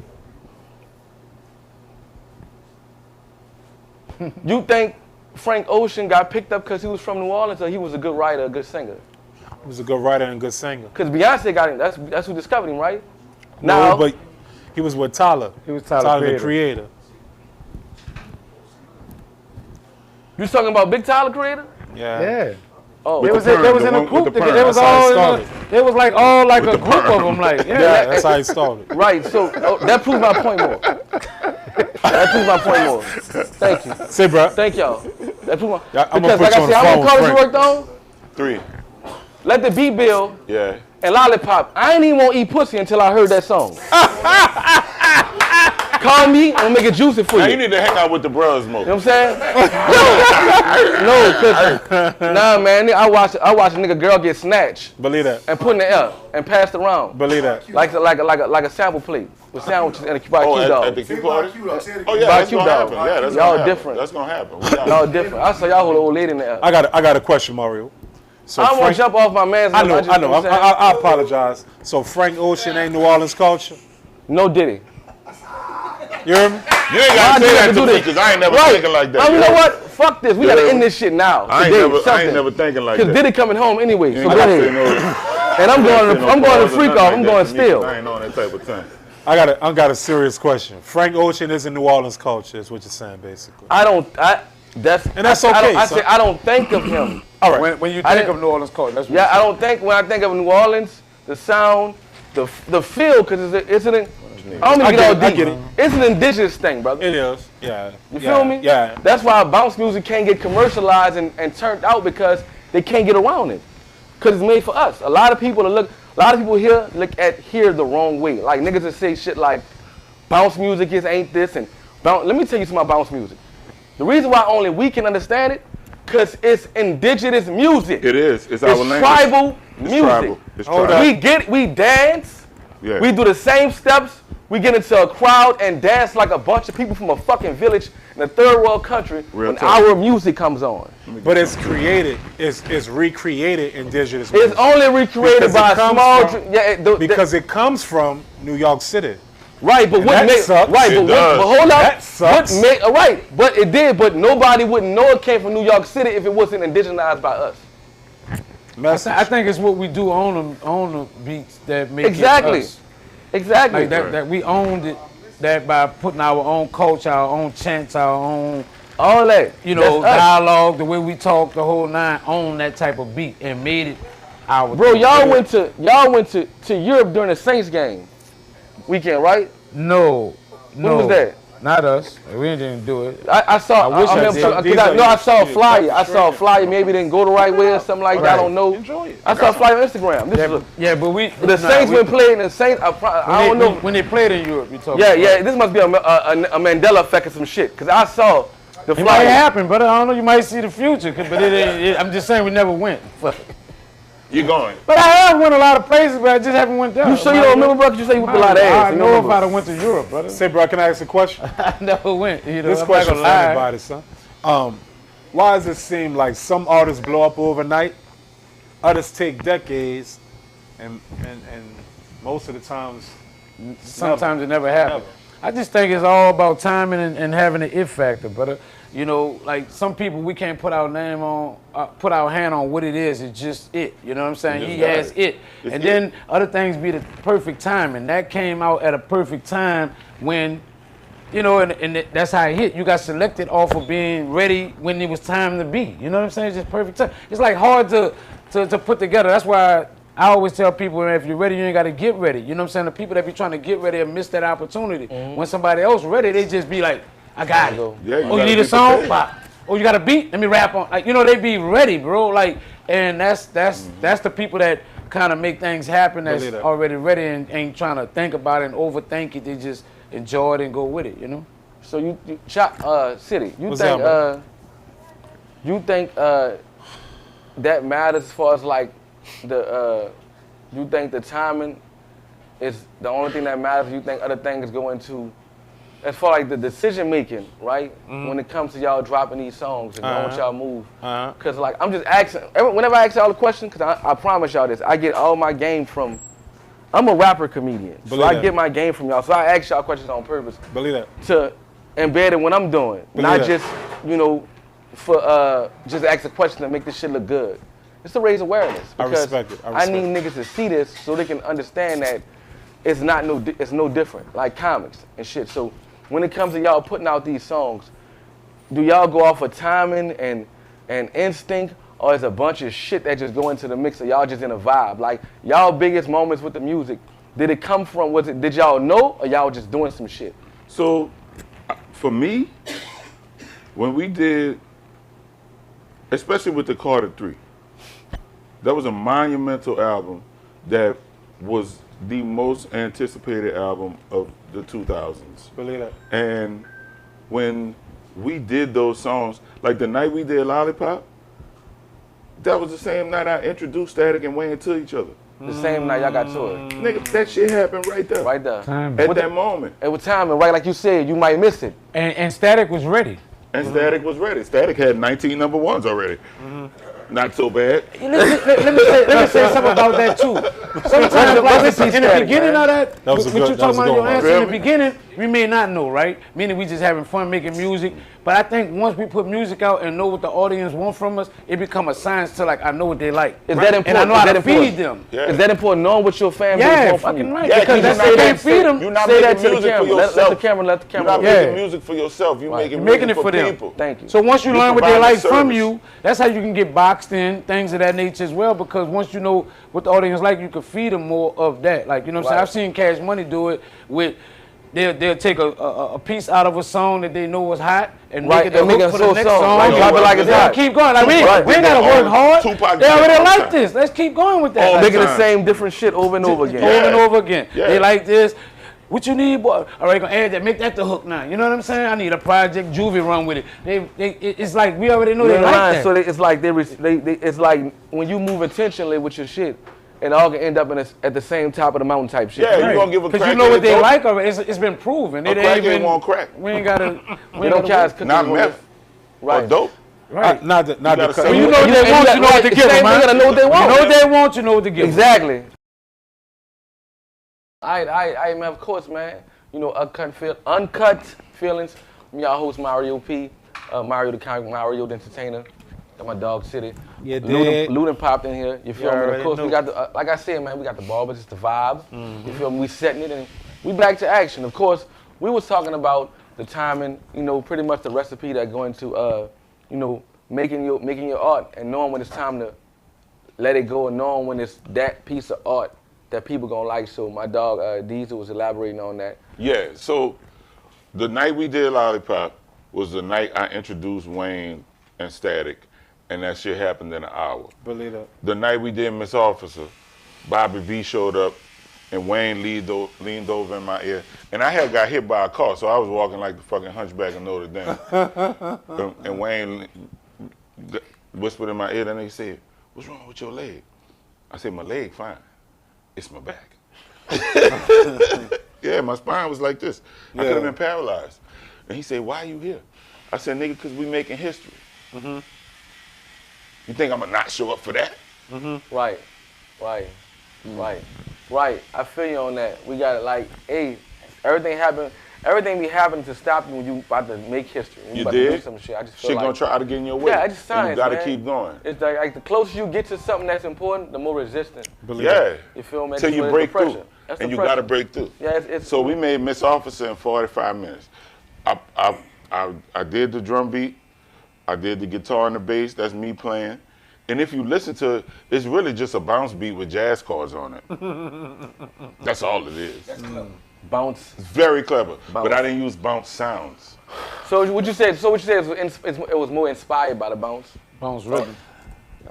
You think Frank Ocean got picked up because he was from New Orleans, or he was a good writer, a good singer? He was a good writer and a good singer. Because Beyonce got him. That's who discovered him, right? No, Now, but he was with Tyler. He was Tyler, the creator. you talking about Big Tyler, Creator? Yeah. Yeah. Oh, They was the in perm, a the one group with the together. perm. They was That's how it all. started. They was like all like a group of them. Like yeah. That's how he started. right. So that proves my point more. That proves my point more. Thank you. Say, bro. Thank y'all. That proves my, Yeah, I'm because gonna put like you I on said, the how phone many with colors you Frank. worked on? 3. Let the Beat Bill Yeah. and Lollipop. I ain't even want to eat pussy until I heard that song. Call me, I'm gonna make it juicy for Now you. you need to hang out with the bros more. You know what I'm saying? No, cause nah, man. I watch a nigga girl get snatched Believe that. and put in the air and passed around Believe that. like a sample plate with sandwiches and a Q Oh, dog. at the Q party? Oh, yeah, that's Barbecue gonna dog. happen. Yeah, that's Y'all gonna happen. different. That's gonna happen. Y'all different. I saw y'all hold an old lady in the air. I got a question, Mario. So I don't want Frank, to jump off my man's. I know. just- you know what I'm saying? I apologize. So Frank Ocean ain't New Orleans culture. No Diddy. You hear me? You ain't gotta say that to me because I ain't never thinking like that. Oh, you know what? Fuck this. We gotta end this shit now. I ain't never thinking like that. Because Diddy coming home anyway. So You go ain't gotta say ahead. no- And I'm going to freak off. I'm going I still. ain't on that type of thing. I got a serious question. Frank Ocean is a New Orleans culture, is what you're saying, basically. That's okay, I son. say I don't think of him. All right. When you I think didn't- of New Orleans culture, that's what Yeah, I don't think when I think of New Orleans, the sound, the feel, because it's an. I don't I even get get all it, I deep. get it. It's an indigenous thing, brother. It is. Yeah. You feel me? Yeah. That's why bounce music can't get commercialized and turned out because they can't get around it. Because it's made for us. A lot of people here look at here the wrong way. Like niggas that say shit like bounce music ain't this and bounce. Let me tell you something about bounce music. The reason why only we can understand it, because it's indigenous music. It is. It's our It's language. tribal It's music. tribal. It's Hold tribal. We dance. Yeah. We do the same steps. We get into a crowd and dance like a bunch of people from a fucking village in a third world country Real when talk. our music comes on. But it's created, it's recreated indigenous It's music. only recreated Because by it a comes small. from- Because it comes from New York City. right, but what that made sucks. right, It but, does. but hold up. That sucks. What made, right, but it did. But nobody wouldn't know it came from New York City if it wasn't indigenized by us. I think it's what we do on the beats that make Exactly. it us. Exactly. Like that we owned it. That by putting our own culture, our own chants, our own All that. you know That's us. dialogue, the way we talk, the whole nine, on that type of beat and made it Bro, y'all went to Europe during the Saints game weekend, right? No. When was that? Not us. We didn't do it. I saw. I wish I did. I saw a flyer. I saw a flyer. Maybe it didn't go the right way or something like that. I don't know. Enjoy it. I saw a flyer on Instagram. But the Saints been playing the Saints. I don't know when they played in Europe. You talking? Yeah. This must be a Mandela effect or some shit. Cause I saw the flyer. It might happen, but I don't know. You might see the future. But I'm just saying we never went. You're going. But I have won a lot of places, but I just haven't went there. You sure you don't remember, bro? Cause you say you whip a lot of ass. I know if I'd have went to Europe, brother. Say, bro, can I ask a question? I never went. This question for anybody, son. Why does it seem like some artists blow up overnight, others take decades, and most of the times, sometimes it never happens. I just think it's all about timing and having an it factor, brother. You know, like some people we can't put our name on, put our hand on what it is. It's just it. You know what I'm saying? He has it. And then other things be the perfect time, and that came out at a perfect time when, you know, and that's how it hit. You got selected off of being ready when it was time to be. You know what I'm saying? It's just perfect time. It's like hard to put together. That's why I always tell people, man, if you're ready, you ain't got to get ready. You know what I'm saying? The people that be trying to get ready and miss that opportunity. When somebody else ready, they just be like, I got it. Yeah, oh, you need a song? Oh, you got a beat? Let me rap on. Like, you know, they be ready, bro. Like, and that's the people that kind of make things happen. That's already ready and ain't trying to think about it and overthink it. They just enjoy it and go with it. You know. So you City. You think that matters as far as like you think the timing is the only thing that matters? You think other things go into as far like the decision making, right? When it comes to y'all dropping these songs and knowing y'all move. Cause like I'm just asking, whenever I ask y'all a question, cause I promise y'all this, I get all my game from, I'm a rapper comedian. So I get my game from y'all. So I ask y'all questions on purpose. Believe that. To embed in what I'm doing. Not just, you know, for just ask a question to make this shit look good. It's to raise awareness. I respect it. I need niggas to see this so they can understand that it's no different, like comics and shit. So when it comes to y'all putting out these songs, do y'all go off of timing and instinct, or is a bunch of shit that just go into the mix, or y'all just in a vibe? Like y'all biggest moments with the music, did it come from, did y'all know, or y'all just doing some shit? So for me, when we did, especially with the Carter 3, that was a monumental album that was the most anticipated album of the 2000s. Believe that. And when we did those songs, like the night we did Lollipop, that was the same night I introduced Static and Wayne to each other. The same night y'all got to it. Nigga, that shit happened right there. Right there. At that moment. It was timing, right? Like you said, you might miss it. And Static was ready. And Static was ready. Static had 19 number ones already. Not so bad. Let me say something about that too. Sometimes, like, in the beginning of that, what you talking about your answer, in the beginning, we may not know, right? Meaning we just having fun making music. But I think once we put music out and know what the audience want from us, it become a science to like, I know what they like. Is that important? And I know how to feed them. Yeah. Is that important, knowing what your fan base want from you? Right. Yeah, because that's they can't feed them. You're not Say that making to the music for camera. yourself. Let the camera. You're not making music for yourself. You're making music for them. people. Thank you. So once you learn what they provide like a from service. you, that's how you can get boxed in, things of that nature as well, because once you know what the audience like, you can feed them more of that. Like, you know what I'm saying? I've seen Cash Money do it with, they'll take a piece out of a song that they know was hot and make it the hook for the next song. Like, drop it like it's hot. Keep going. Like, we ain't got to work hard. They already like this. Let's keep going with that. Making the same different shit over and over again. Over and over again. They like this. What you need, boy? All right, gonna add that. Make that the hook now. You know what I'm saying? I need a project. Juvie run with it. It's like we already know they like that. So it's like it's like when you move intentionally with your shit, it all can end up at the same top of the mountain type shit. Yeah, you gonna give a crack. Because you know what they like already. It's been proven. It ain't even. Won't crack. We ain't gotta. We don't care. Not meth. Right. Or dope. Right. Not the When you know what they want, you know what to give them, man. You gotta know what they want. You know what they want, you know what to give them. Exactly. I man, of course, man. You know, Uncut Feelings. I'm y'all host Mario P. Mariodacomic, Mario the Entertainer. Got my dog City. Yeah, Luden popped in here. You feel me? Of course, we got the, like I said, man, we got the ball, but it's the vibe. You feel me? We setting it and we back to action. Of course, we was talking about the timing, you know, pretty much the recipe that go into, you know, making your art and knowing when it's time to let it go and knowing when it's that piece of art that people gonna like. So my dog Diesel was elaborating on that. Yeah, so the night we did Lollipop was the night I introduced Wayne and Static, and that shit happened in an hour. Believe that. The night we did Miss Officer, Bobby V showed up, and Wayne leaned over in my ear. And I had got hit by a car, so I was walking like the fucking hunchback of Notre Dame. And Wayne whispered in my ear, and he said, "What's wrong with your leg?" I said, "My leg, fine. It's my back." Yeah, my spine was like this. I could have been paralyzed. And he said, "Why are you here?" I said, "Nigga, because we making history." Mm-hmm. You think I'm going to not show up for that? Mm-hmm. Right. Right. I feel you on that. We got like, hey, everything be happening to stop you when you about to make history. When you about did? To do some shit. I just feel Shit like, gonna try to get in your way. Yeah, it's just science, and you gotta man. keep going. It's like the closer you get to something that's important, the more resistant. Yeah. You feel me? Till you break through. That's and you depression. gotta break through. Yeah, it's so we made Miss Officer in 45 minutes. I did the drum beat. I did the guitar and the bass. That's me playing. And if you listen to it, it's really just a bounce beat with jazz chords on it. That's all it is. That's clever. Bounce. It's very clever, Bounce. but I didn't use bounce sounds. So would you say it was more inspired by the bounce? Bounce rhythm.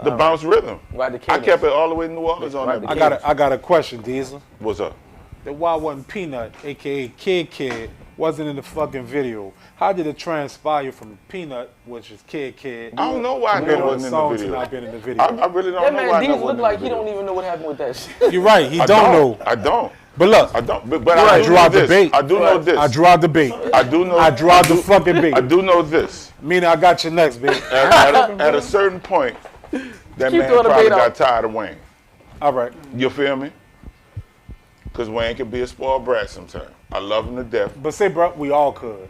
The bounce rhythm. Right, the I cadence. kept it all the way to New Orleans on Right, that. I got a question, Diesel. What's up? Then why wasn't Peanut, aka Kid, wasn't in the fucking video? How did it transpire from Peanut, which is Kid? I don't know why that wasn't in the video. Not been in the video. I really don't That know man why that Diesel wasn't look in the like he video. don't even know what happened with that shit. You're right. He don't know. I don't. But look, I don't. But I do draw know the this. bait. I do know this. I draw the bait. I do know. I draw the fucking bait. I do know this. Meaning I got you next, baby. At a certain point, that Keep man throwing the probably bait got out. tired of Wayne. All right. You feel me? Because Wayne can be a spoiled brat sometimes. I love him to death. But say, bro, we all could.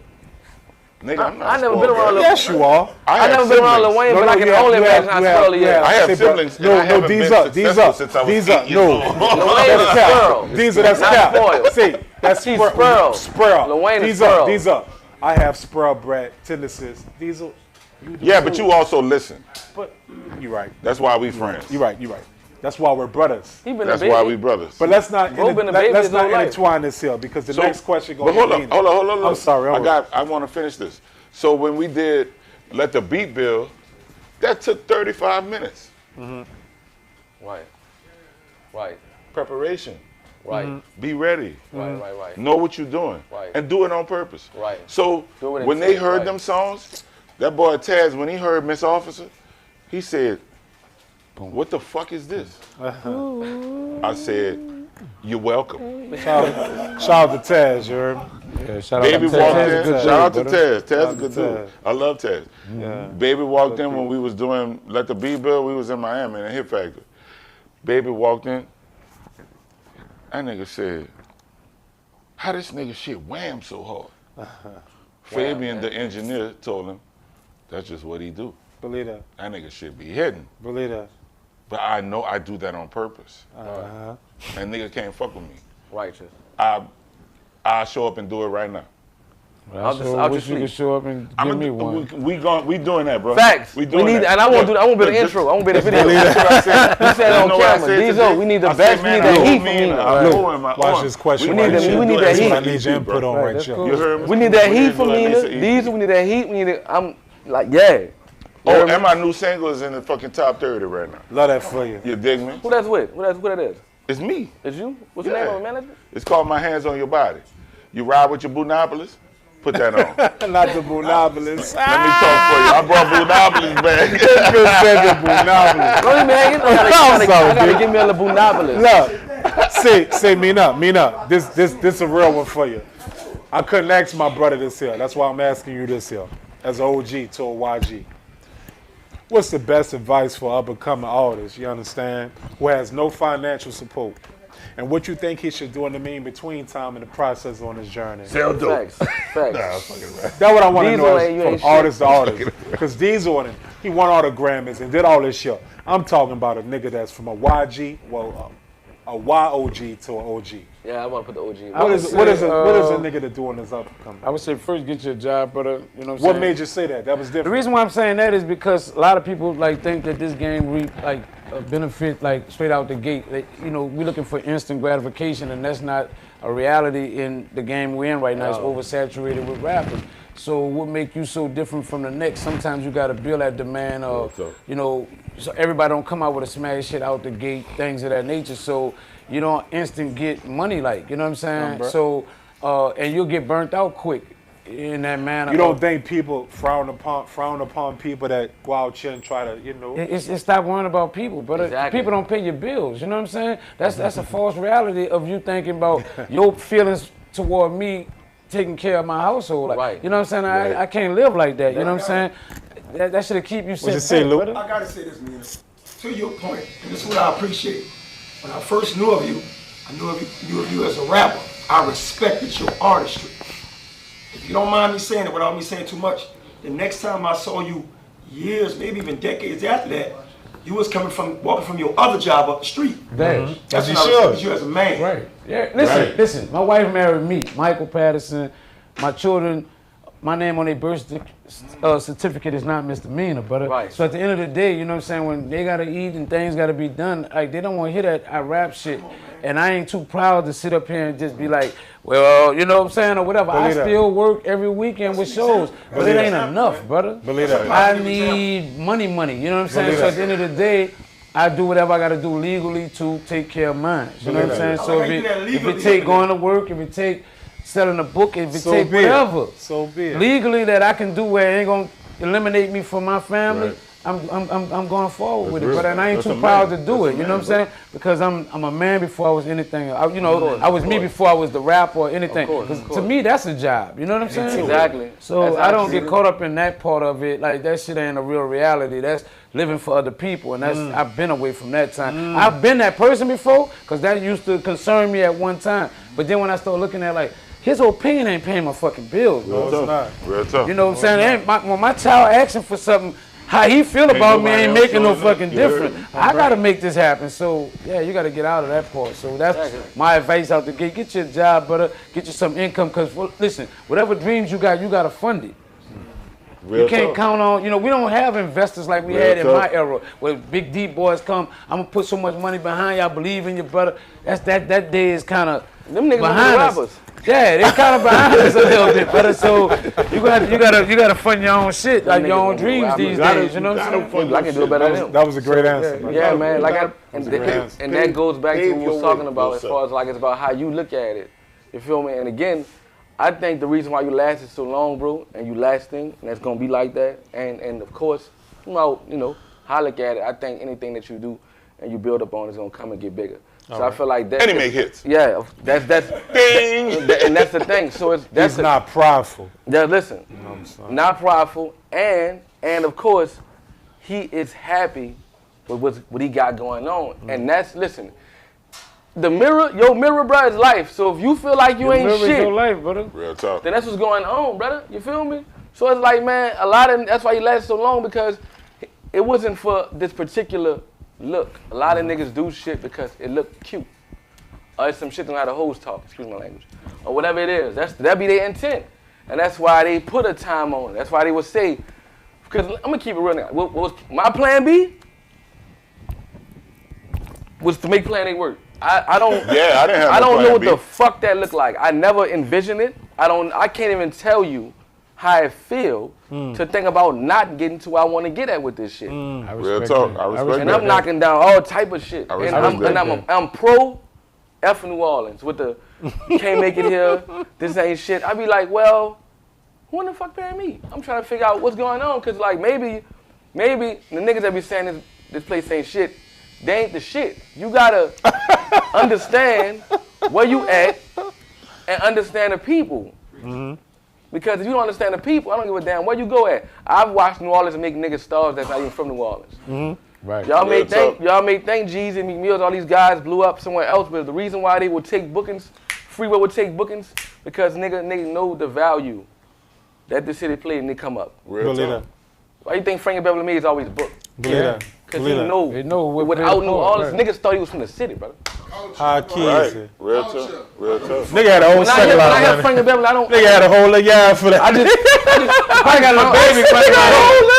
Nigga, I'm not I never spoiled been around brat. Yes, you are. I have never been around Lil siblings. Wayne, No, but no, I can you have- only you imagine have- how you have- spoiled he you is. have- I have Say, bro, siblings, and I No, haven't these been up, these successful up, since I was these 8 up. years No, old. Lil Wayne is that's cap. spoiled. These are that's Not cap. spoiled. See, that's He's Spur- spoiled. Sprout. Lil Wayne is These up, spoiled. these up. I have Sprout brat tendencies. These are. You do Yeah, too. but you also listen. But you're right. That's why we friends. You're right. You're right. That's why we're brothers. He been That's a baby. why we brothers. But let's not Bro been a baby let's his not whole life. intertwine this here because the So- next question But goes. hold on. I'm sorry. I want to finish this. So when we did Let the Beat Build, that took 35 minutes. Right. Preparation. Right. Be ready. Right. Know what you're doing. Right. And do it on purpose. Right. So Do it in when they sync, heard right. them songs, that boy Taz, when he heard Miss Officer, he said, "What the fuck is this?" I said, "You're welcome." Shout out to Taz, you heard? Yeah, shout Baby out to walked Taz. in. Good dude, Shout out to brother. Taz. Taz is a good Shout out dude. to I love Taz. Yeah. Baby walked in when we was doing Let the Beat Build. We was in Miami in a Hit Factory. Baby walked in. That nigga said, "How this nigga shit wham so hard?" Fabian, the engineer, told him, "That's just what he do. Believe that. That nigga shit be hitting. Believe that. But I know I do that on purpose. Uh-huh. And nigga can't fuck with me. Righteous. I'll show up and do it right now." I'll wish just you could sleep. show up and give me one. We doing that, bro. Facts. We doing need, that. and I won't do. I won't be the Look, intro. I won't be the video. That's what I said. You said it on You know what I camera. said Diesel, today? we need the I best. said, We man, need that I heat don't from mean Nina. I Look, owe him, I watch owe this him. question We need right that- here. we need that That's heat. what I need your input on right that's here. cool. You heard me? We need that We heat need from to do at Nina. least an EP. Diesel, we need that heat. We need it. I'm like, yeah. Oh, and my new single is in the fucking top 30 right now. Love that for you. You dig me? Who that's with? Who that is? It's me. It's you? What's the name of it, manager? It's called My Hands on Your Body. You ride with your Boonopolis? Put that on. Not the Boonopolis. Let me talk for you. I brought Boonopolis back. Good said the Boonopolis. Don't even hang it. I gotta give me a little Boonopolis. Look, say Mina. This a real one for you. I couldn't ask my brother this here. That's why I'm asking you this here. As an OG to a YG. What's the best advice for up and coming artists, you understand, who has no financial support? And what you think he should do in the between time in the process on his journey? Sell dope. Facts. That's what I want to Diesel know ain't- you is ain't from artist to artist. Because Diesel, and he won all the Grammys and did all this shit. I'm talking about a nigga that's from a YG, a YOG to an OG. Yeah, I want to put the OG. What is say, what is a nigga to do in this up and coming? I would say first get your job, brother. You know what I'm What saying? made you say that? That was The different. reason why I'm saying that is because a lot of people like think that this game reap like a benefit like straight out the gate. Like, you know, we're looking for instant gratification, and that's not a reality in the game we're in right now. It's oversaturated with rappers. So what make you so different from the next? Sometimes you got to build that demand, you know, so everybody don't come out with a smash shit out the gate, things of that nature. So you don't instant get money, like, you know what I'm saying? So, and you'll get burnt out quick in that manner. You don't think people frown upon people that go out here and try to, you know? It's stop worrying about people, brother. Exactly. People don't pay your bills, you know what I'm saying? That's a false reality of you thinking about your feelings toward me taking care of my household. Like, you know what I'm saying? I can't live like that, you know what I'm saying? That should keep you sitting back, brother. I gotta say this, man. To your point, and this is what I appreciate. When I first knew of you, I knew of you as a rapper. I respected your artistry. If you don't mind me saying it without me saying too much, the next time I saw you, years, maybe even decades after that, you was walking from your other job up the street. That's when I respected you as a man. Right. Yeah. Listen. My wife married me, Michael Patterson. My children, my name on their birth certificate is not misdemeanor, brother. Right. So at the end of the day, you know what I'm saying, when they gotta eat and things gotta be done, like they don't want to hear that I rap shit. And I ain't too proud to sit up here and just be like, well, you know what I'm saying, or whatever. I still work every weekend with shows, but it ain't enough, brother. I need money, you know what I'm saying? So at the end of the day, I do whatever I gotta do legally to take care of mine. You know what I'm saying? So if it take going to work, if it take selling a book, if it take whatever, legally that I can do where it ain't gonna eliminate me from my family, I'm going forward with it, but I ain't too proud to do it. You know what I'm saying? Because I'm a man before I was anything. I was me before I was the rapper or anything. Because to me, that's a job. You know what I'm saying? Exactly. So I don't get caught up in that part of it. Like that shit ain't a real reality. That's living for other people, and that's I've been away from that time. I've been that person before, because that used to concern me at one time. But then when I started looking at like, his opinion ain't paying my fucking bills, bro. Real tough. Real tough. You know what I'm saying? When my child asking for something, how he feel about me ain't making no fucking difference. I gotta make this happen. So yeah, you gotta get out of that part. So that's my advice out the gate. Get your job, brother. Get you some income. Cause listen, whatever dreams you gotta fund it. You can't count on, you know, we don't have investors like we had in my era, where big deep boys come, I'm gonna put so much money behind you, I believe in you, brother. That day is kind of them niggas behind us. Rappers. Yeah, they kind of behind us a little bit, brother. So you gotta fund your own shit, like your own dreams these days. You know what I'm saying? I can do it better than him. That was a great answer. Yeah, man. Like and that goes back to what we was talking about as far as like it's about how you look at it. You feel me? And again, I think the reason why you lasted so long, bro, and you lasting, and it's gonna be like that. And of course, you know, how I look at it, I think anything that you do and you build up on is gonna come and get bigger. So I feel like that. And he make hits. Yeah, that's Ding. And that's the thing. So that's not prideful. Yeah, listen, not prideful, and of course, he is happy with what he got going on, and that's your mirror, bro, is life. So if you feel like you ain't shit, your life, brother. Real tough. Then that's what's going on, brother. You feel me? So it's like, man, that's why he lasted so long, because it wasn't for this particular look. A lot of niggas do shit because it look cute. Or it's some shit that know how the hoes talk, excuse my language. Or whatever it is. That be their intent. And that's why they put a time on it. That's why they would say, because I'm gonna keep it real now. What was my plan B? Was to make Plan A work. I don't know what the fuck that looked like. I never envisioned it. I can't even tell you how I feel to think about not getting to where I want to get at with this shit. Real talk. I respect that. And I'm knocking down all type of shit. I'm pro F New Orleans with the you can't make it here, this ain't shit. I be like, well, who in the fuck paying me? I'm trying to figure out what's going on, cause like maybe the niggas that be saying this place ain't shit, they ain't the shit. You gotta understand where you at and understand the people. Because if you don't understand the people, I don't give a damn where you go at. I've watched New Orleans make niggas stars that's not even from New Orleans. Right. Y'all may think Jeezy and Meek Mills, all these guys blew up somewhere else, but the reason why they would take bookings, Freeway would take bookings, because niggas know the value that the city played and they come up. Real talk. Why you think Frank and Beverly May is always booked? Yeah. Because they know without New Orleans, niggas thought he was from the city, brother. How key is it? Real tough. Real tough. Nigga had a whole second line. When I hear Frank and Beverly, I don't. Nigga had a whole yard for that. I got a baby.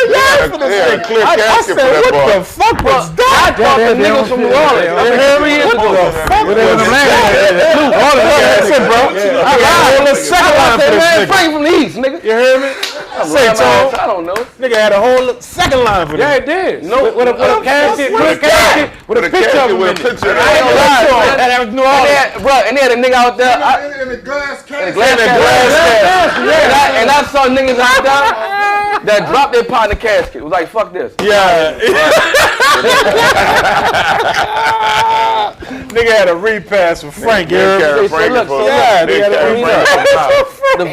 yards for this nigga. I said, what the fuck was that? I thought the niggas from New Orleans. What the fuck was that? Listen, bro. I got a second line for this nigga. Frank from the East, nigga. You hear me? I don't know. Nigga had a whole second line for this. Yeah, it did. No, with a casket, with a picture of him in it. That was New Orleans. Bro, and they had a nigga out there. In the glass case. And I saw niggas out there that dropped their pot in the casket. It was like, fuck this. Yeah. Nigga had a repass for Frank. The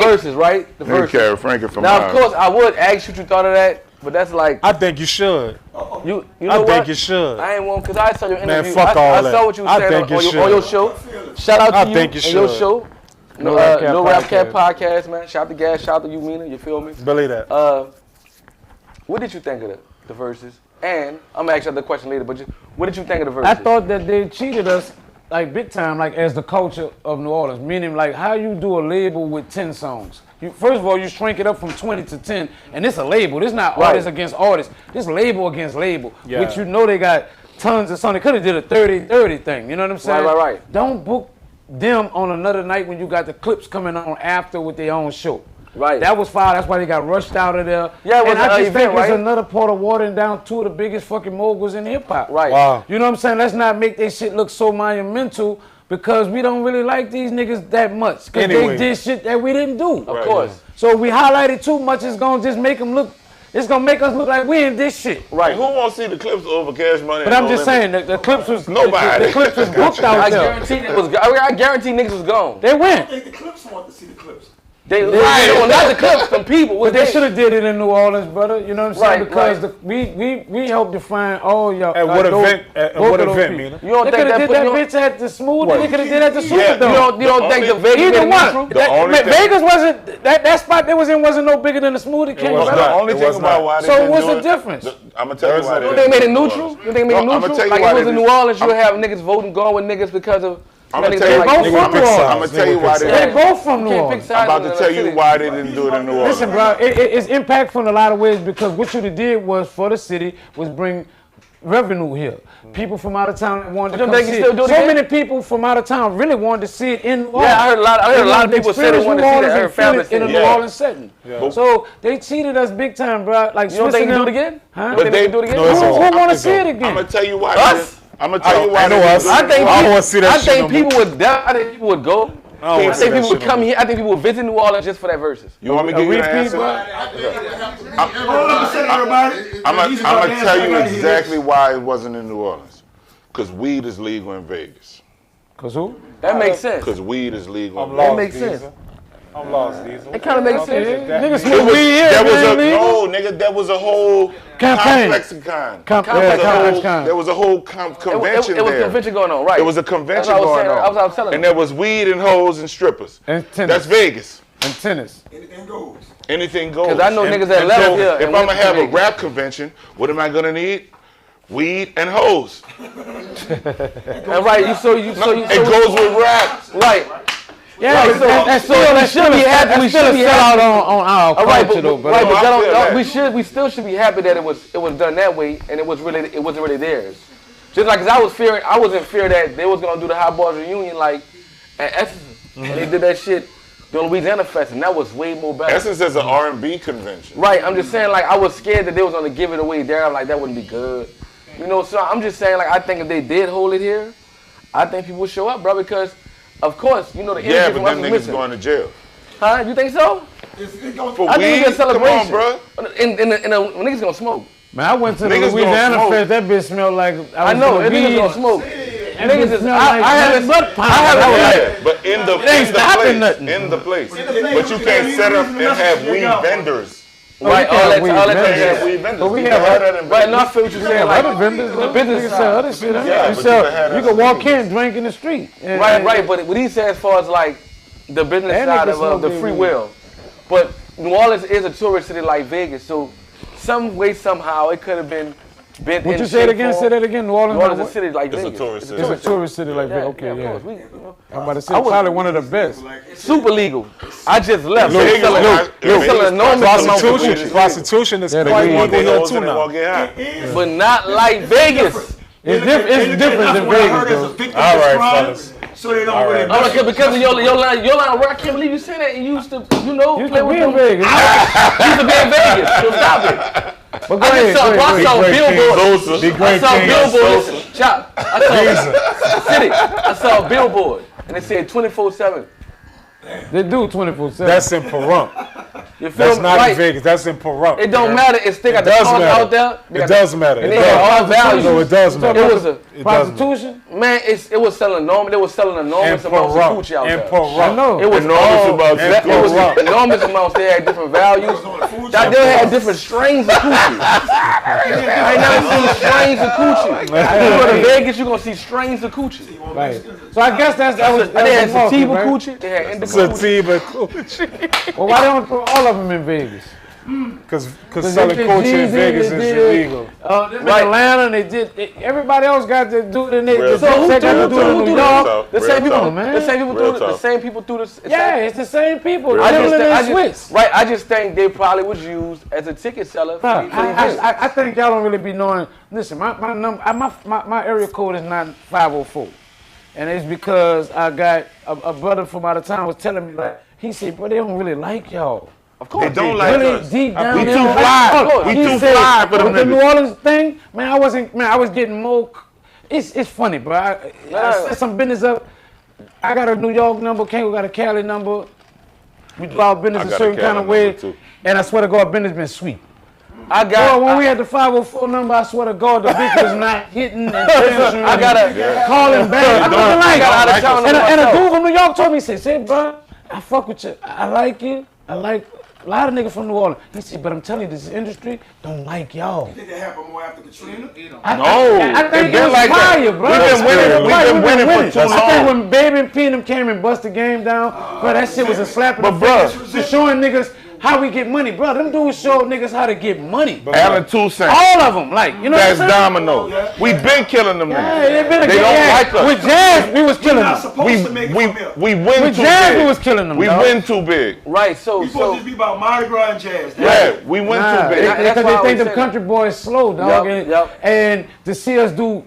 verses, right? The verses. Now, of course, I would ask you what you thought of that, but that's like. I think you should. You know I think you should. I ain't want because I saw your interview. Man, fuck all that. I saw what you were saying on your show. Shout out to you and your show. No Rap Cat podcast, man. Shout out to Gas. Shout out to you, Mina. You feel me? Believe that. What did you think of the verses? And I'm gonna ask you the question later, but what did you think of the verses? I thought that they cheated us like big time, like as the culture of New Orleans. Meaning, like how you do a label with 10 songs. First of all, you shrink it up from 20 to 10, and it's a label. This not artist against artist. This label against label. Yeah. Which you know they got tons of songs. They could have did a 30-30 thing. You know what I'm saying? Right. Don't book them on another night when you got the clips coming on after with their own show. Right. That was foul. That's why they got rushed out of there. Yeah, it was and I just think right? it's another part of watering down two of the biggest fucking moguls in hip hop. Right. Wow. You know what I'm saying? Let's not make this shit look so monumental because we don't really like these niggas that much. Because they did shit that we didn't do. Of course. So if we highlight it too much, it's gonna just make them look. It's gonna make us look like we in this shit. Right. Who wants to see the clips over Cash Money? But I'm just saying the clips was Nobody. The clips was booked out there. I guarantee niggas was gone. They went. I think the Clips want to see the clips. Well, not the clips, some people. But they should have did it in New Orleans, brother. You know what I'm saying? Right, Because we helped define all y'all. At what event? At what event, Mina? You don't They think could have did that put bitch at the Smooth. They could have did at the Superdome. You don't think the Vegas Either one. Vegas wasn't that spot they was in wasn't no bigger than the Smooth. It came was out. not. The only It thing was about not. why they So didn't what's do the it, difference? I'm gonna tell you why You think made it neutral? You think made it neutral? tell you Like why it was they in did- New Orleans, you would have niggas voting, going with niggas because of. I'm gonna They tell you. both from New Orleans. I'm gonna tell you why they. They both from New Can't pick Orleans. sides I'm about to in tell the you city. why they didn't do it in New Orleans. Listen, bro, it's impactful in a lot of ways because what you did was for the city was bring revenue here. People from out of town wanted to come think see you still it. do it So again? many people from out of town really wanted to see it in New Orleans. Yeah, I heard a lot of people say they wanted to see that. I heard families in a say New that. Orleans setting. So they cheated us big time, bro. Like You don't think you do it again? Huh? You don't think they do it again? No, it's Who all- want to see it I'm again? gonna tell you why. Us? I'm gonna tell you why. I know they us. didn't do it. I think I wanna see that I shit think no people would. I think people would go. I wanna see think that people would shit come no here. I think people would visit New Orleans just for that verses. You want me to give you the answer? I'm gonna tell you exactly why it wasn't in New Orleans. Because weed is legal in Vegas. Cause who? That makes sense. Because weed is legal. in lost, That makes Diesel. sense. I'm lost, Diesel. It kind of makes sense. Niggas It smoke was, weed here. there was man, a legal. no, nigga. There was a whole Campaign. complexicon. Complexicon. There was a whole convention It was a there. convention going on, right? There was a convention That's what I was going saying. on. I was telling and you. there was weed and hoes and strippers. And tennis. That's Vegas. And tennis. Anything goes. Anything goes. 'Cause I know And- niggas that and left so here If and I'm went gonna to have a Vegas. rap convention, what am I gonna need? Weed and hoes. And right, It goes with rap. right. Yeah, Right, but that should be happy. We should sell out on our All right, culture but, though, bro. right, but I that feel that. we still should be happy that it was done that way, and it wasn't really theirs. Just like 'cause I was in fear that they was gonna do the Hot Boys reunion like at Essence, and they did that shit during Louisiana Fest, and that was way more better. Essence is an R&B convention. Right, I'm just saying like I was scared that they was gonna give it away there. I'm like that wouldn't be good, you know. So I'm just saying like I think if they did hold it here, I think people would show up, bro, because of course you know the energy Yeah, from but us then was niggas missing. going to jail. Huh? You think so? For I think weed? it's a Come celebration. on, bro. When niggas gonna smoke. Man, I went to the Niggas gonna Louisiana smoke. Fest. That bitch smelled like I know, it niggas gonna smoke. Niggas is, smell like I haven't, butt pop. I haven't, Yeah, but in the stopping place, nothing. in the place. But you can't set up and have weed vendors. right, all that, weed all You can't that, have yeah. weed vendors. But we You have can that in Right, Vegas. no, I feel what you're saying. Other Like, vendors, the business sell side. other shit. Huh? Yeah, You but sell- you can have that you can walk in in, drink in the street. And- Right, right, but what he said as far as like the business That side nigga of the smoking free weed. will. But New Orleans is a tourist city like Vegas, so some way, somehow, it could have been bent What in you say it shape again? form. Say that again. New Orleans. New Orleans is a city like It's a Vegas. tourist city. It's a tourist city like Vegas. Okay, of yeah. course. I'm about to say probably one of the best. Super legal. I just left. Look, They're selling enormous amounts of Prostitution, coochie. prostitution is Yeah, quite they legal go here Those too in there now. won't get high. But not like Vegas. It's different than Vegas, though. All right, fellas. So they don't really. Oh, because of your line, I can't believe you said that. You used to, You play can with be them. in Vegas. You used to be in Vegas. So stop it. But go I ahead. saw billboards. I saw billboards. Sosa. Chop. I saw a billboard, and it said 24/7. They do 24/7. That's in Pahrump. You feel That's me? not Right. in Vegas. That's in Pahrump. It don't matter. It's they got It the does cars matter. out there. It does matter. And It they got all does. values. No, it does matter. It was a It does matter. prostitution. man. It was selling enormous. They were selling enormous In amounts of Pahrump. coochie out In there. I Pahrump. know. It was Enormous all, amounts of it was coochie. enormous amounts. They had different values. They had different strains of coochie. I ain't never seen strains of coochie. You go to Vegas, you gonna see strains of coochie. Right. So I guess that was They had the market, sativa right? coochie. They had indica coochie. Sativa coochie. Well, why they don't put all of them in Vegas? Because selling coochie in Vegas is illegal. Them in Atlanta, and they did. Everybody else got to do it, and they Real so talk. who got to do it in New York? The same people, man. the same people Real do the talk. same people do this. Yeah, it's the same people. Real I Dylan and just, Swiss. right. I just think they probably was used as a ticket seller for Bruh, the event. I think y'all don't really be knowing. Listen, my number, my area code is not 504, and it's because I got a brother from out of town was telling me like he said, but they don't really like y'all. Of course, They don't like Really us. deep down, We they too don't like fly. us. We He too said, fly for them with the New niggas. Orleans thing, man, I was getting more. It's funny, bro. I set some business up. I got a New York number. Kango got a Cali number. We do our business I a got a certain Cali kind of way, number, too. and I swear to God, business been sweet. I got. Boy, when we had the 504 number, I swear to God, the bitch was not hitting and answering I gotta calling back. I I like got out of town and a myself. dude from New York told me, he said, bro, I fuck with you. I like you. I like a lot of niggas from New Orleans. He said, but I'm telling you, this industry don't like y'all. Did that happen more after Katrina? I think been it was like that. fire, bro. We've been winning for too I think long. when Baby and P and them came and bust the game down, bro, that shit was a slap in the But, face. To showing niggas how we get money, bro. Them dudes showed niggas how to get money. Alan Toussaint. All of them, like, you know That's what I'm saying? Domino. We been killing them Yeah, niggas. it been a They good don't yeah. like us. With Jazz, we was We're killing not them. supposed to make it from here. We win With too Jazz, big. we was killing them, We dog. win too big. Right. So We supposed to be about Mardi Gras and jazz. Yeah, we win Nah, too big. That's because why I they think always them say country boys slow, dog. Yep. And to see us do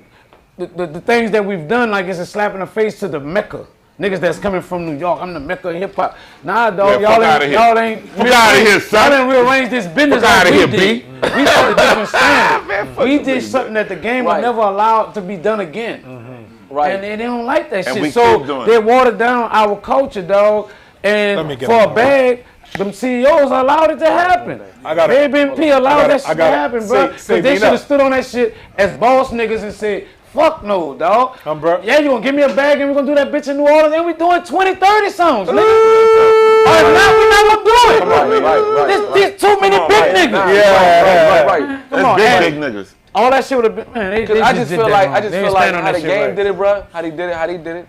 the things that we've done, like it's a slap in the face to the Mecca. Niggas that's coming from New York, I'm the Mecca of hip hop. Nah, dog, Yeah, fuck outta here. y'all ain't. Fuck outta here, son. Y'all didn't rearrange this business. Fuck outta like here, we B. did. We set a different standard. We did you, something that the game Right. would never allow to be done again. right. And they don't like that And shit. we So keep doing they it. watered down our culture, dog. Let And me get for my a bag, them CEOs allowed it to happen. I gotta- Baby and P allowed that shit to happen, bro. say Because they me should have up. stood on that shit as boss niggas and said, fuck no, dog. Bro. Yeah, you gonna give me a bag and we gonna do that bitch in New Orleans and we doing 20, 30 songs, nigga. Or if not, we not gonna do it. Right. There's too many big niggas. Right. Come on, That's man. big niggas. All that shit would have been, man, they I just did feel that like wrong. I just They feel ain't like stand on how that the shit game right. did it, bro. How they did it.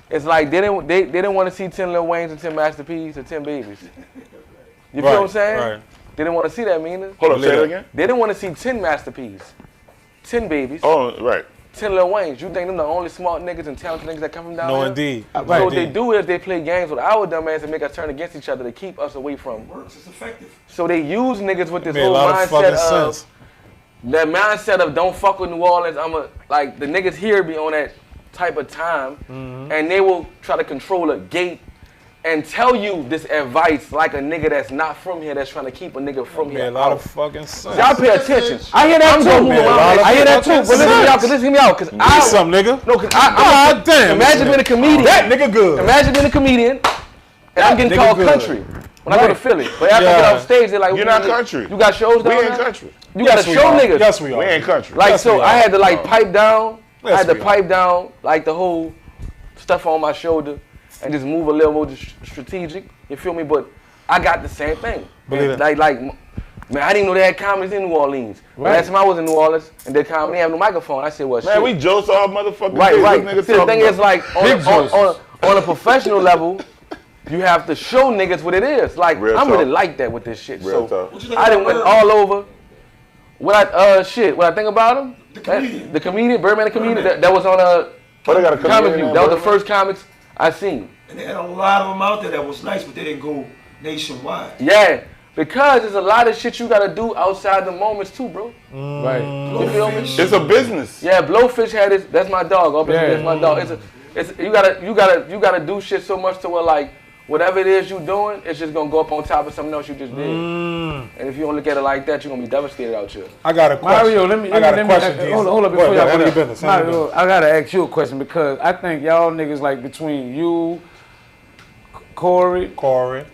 It's like they didn't want to see 10 Lil Waynes and 10 Master P's or 10 Babies. You feel what I'm saying? Right. They didn't want to see that, Mina. Hold up, say it again. They didn't want to see 10 Master P's, 10 Babies, Oh, right. 10 Lil Waynes. You think them the only smart niggas and talented niggas that come from down No, here? indeed. So what they do is they play games with our dumb ass and make us turn against each other to keep us away from. Works. It's effective. So they use niggas with this Made a whole lot of fucking mindset of sense. that mindset of don't fuck with New Orleans. Like the niggas here be on that type of time, and they will try to control a gate and tell you this advice like a nigga that's not from here that's trying to keep a nigga from Made here a lot out. of fucking sense. Y'all pay attention. I hear that I'm too. gonna move Man, a around. lot of I hear that too. fucking But But listen to me out, sense. cause listen to me out, cause Need some nigga. no, cause God damn. imagine being a comedian. That nigga good. Imagine being a comedian, and I'm getting nigga called good. country when I go to Philly. But after I get Yeah. off stage, they're like, You're not country. You got shows down We ain't there? country. You gotta we show are. niggas. Yes, we are. We ain't country. Like, Yes, so we I are. had to like pipe down. Yes, I had to we are. pipe down like the whole stuff on my shoulder and just move a little more strategic. You feel me? But I got the same thing. Believe it. Like, man, I didn't know they had comedies in New Orleans. Right. Last time I was in New Orleans and they comedy, they have no microphone. I said, well, Man, shit. we jokes all motherfucking Right, days. right. What nigga See, the talking thing is, about? like, on a professional level, you have to show niggas what it is. Like, Real I'm really talk. like that with this shit. Real So talk. What you think I done about went Irv? all over. What I think about him? The comedian, Birdman the comedian. That was on Comic View. That was the first comics I seen. And they had a lot of them out there that was nice, but they didn't go nationwide. Yeah, because there's a lot of shit you gotta do outside the moments too, bro. Right. You feel me? It's a business. Yeah, Blowfish had his. That's my dog. That's my dog. You gotta do shit so much to where like whatever it is you doing, it's just gonna go up on top of something else you just did. And if you don't look at it like that, you're gonna be devastated out here. I got a question. Mario, let me hold up before y'all go business. Mario, I gotta ask you a question because I think y'all niggas like between you, Corey,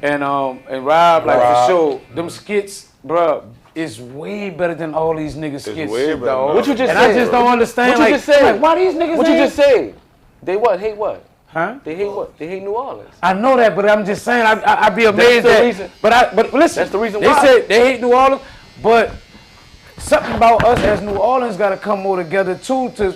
and Rob, like for sure, them skits, bro, is way better than all these niggas skits shit, dog. What you just said? I just don't understand. What you just said? Like, why these niggas? What you just said? They what? Hate what? Huh? They hate what? They hate New Orleans. I know that, but I'm just saying, I'd be amazed That's the reason. But listen, That's the reason they why. said they hate New Orleans, but something about us as New Orleans got to come more together too to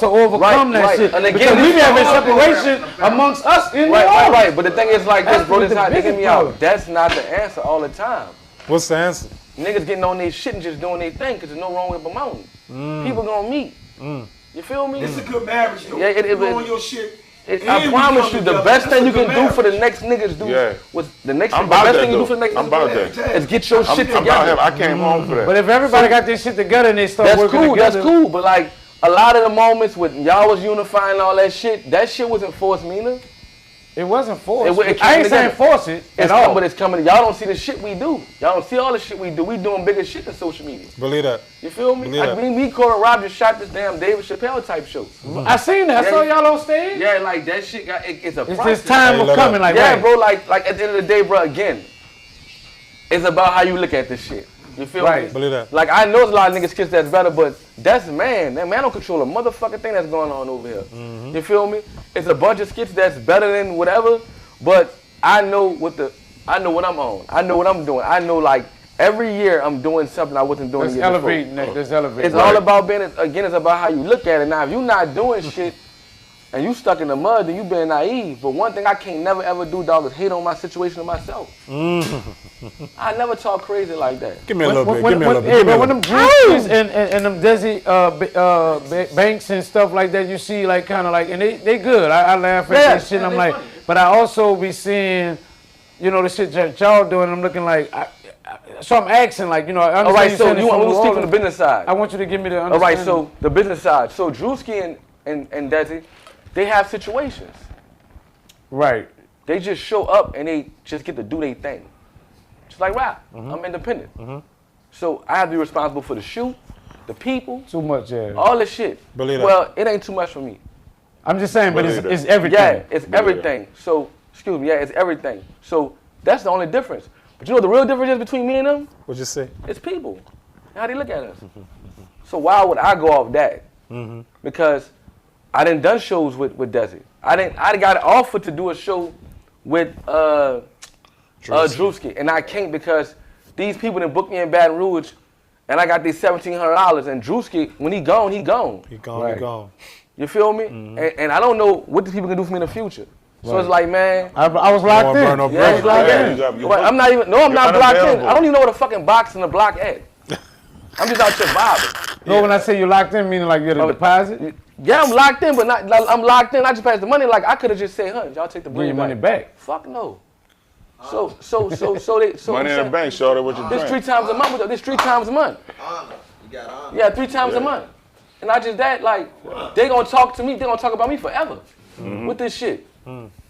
overcome that shit. And again, because we having separation amongst us in New Orleans. Right. But the thing is like this, bro. This not digging me out. That's not the answer all the time. What's the answer? Niggas getting on their shit and just doing their thing because there's no wrong with promoting. People gonna meet. You feel me? It's a good marriage, though. Yeah, you on your shit. I promise you, the best thing you can do for the next niggas is get your shit together. I came home for that. But if everybody got their shit together and they start working together. That's cool. But like a lot of the moments when y'all was unifying all that shit wasn't forced, Mina. It wasn't forced. It I ain't saying force it at all. But it's coming. Y'all don't see the shit we do. Y'all don't see all the shit we do. We doing bigger shit than social media. Believe that. You feel me? Like me, Corey, and Rob just shot this damn David Chappelle type show. I seen that. I saw y'all on stage. Yeah, like that shit it's a process. It's this time of coming. Like yeah, bro. Like at the end of the day, bro. Again, it's about how you look at this shit. You feel me? Believe that. Like I know there's a lot of niggas kids that's better, but that's man. That man don't control a motherfucking thing that's going on over here. You feel me? It's a bunch of skits that's better than whatever. But I know what I'm on. I know what I'm doing. I know like every year I'm doing something I wasn't doing. Let's elevate, Nick. Let's elevate. It's all about being. Again, it's about how you look at it. Now, if you're not doing shit and you stuck in the mud, then you being naive. But one thing I can't never ever do, dog, is hate on my situation and myself. I never talk crazy like that. Give me a little bit. But when them Drewskis and them Desi Banks and stuff like that, you see like kind of like, and they good. I laugh at that shit. And I'm like. But I also be seeing, the shit that y'all doing. I'm looking like, so I'm asking like, I all right, so you want me to speak from the business side? I want you to give me the understanding. All right, so the business side. So Drewski and Desi, they have situations. Right. They just show up and they just get to do their thing. Just like rap. I'm independent. So I have to be responsible for the shoot, the people. Too much, yeah. All this shit. Well, it ain't too much for me. I'm just saying, but it's everything. Yeah, it's everything. So, excuse me, it's everything. So that's the only difference. But you know the real difference is between me and them? What'd you say? It's people. How they look at us. So why would I go off that? Because I done done shows with Desi. I got offered to do a show with Drewski, and I can't because these people done booked me in Baton Rouge, and I got these $1,700, and Drewski, when he gone, he gone. He gone. You feel me? And I don't know what these people can do for me in the future. So it's like, man. I was locked in. I was locked in. I'm not even, I'm not blocked in. I don't even know what a fucking box in the block at. I'm just out here vibing. No, when I say you're locked in, meaning like you're a deposit? Yeah, I'm locked in, but I'm locked in. I just passed the money. Like, I could have just said, y'all take the Bring your money back. Fuck no. So money in the bank, shorty, what you This 3 times a month. This 3 times a month. You got honor. Yeah, 3 times a month. And I just they gonna talk to me. They gonna talk about me forever with this shit.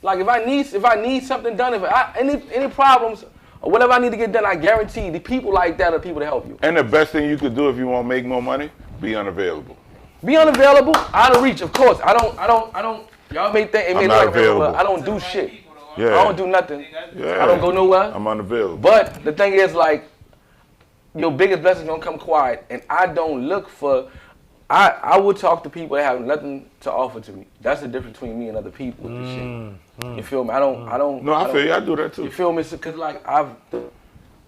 Like if I need something done, any problems or whatever I need to get done, I guarantee the people like that are people to help you. And the best thing you could do if you want to make more money, be unavailable. Be unavailable, out of reach, of course. I don't. Y'all may think it may look like I don't do shit. Yeah. I don't do nothing. Yeah. I don't go nowhere. I'm unavailable. But the thing is, like, your biggest blessing gonna come quiet, and I don't look for. I would talk to people that have nothing to offer to me. That's the difference between me and other people with this shit. You feel me? I don't. No, I feel you. I do that too. You feel me? Cause like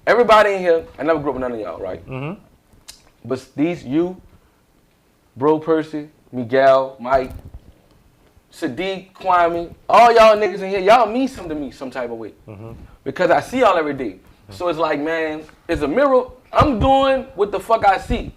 everybody in here, I never grew up with none of y'all, right? But you, Bro Percy, Miguel, Mike, Sadiq, Kwame, all y'all niggas in here, y'all mean something to me some type of way. Because I see y'all every day. So it's like, man, it's a mirror. I'm doing what the fuck I see.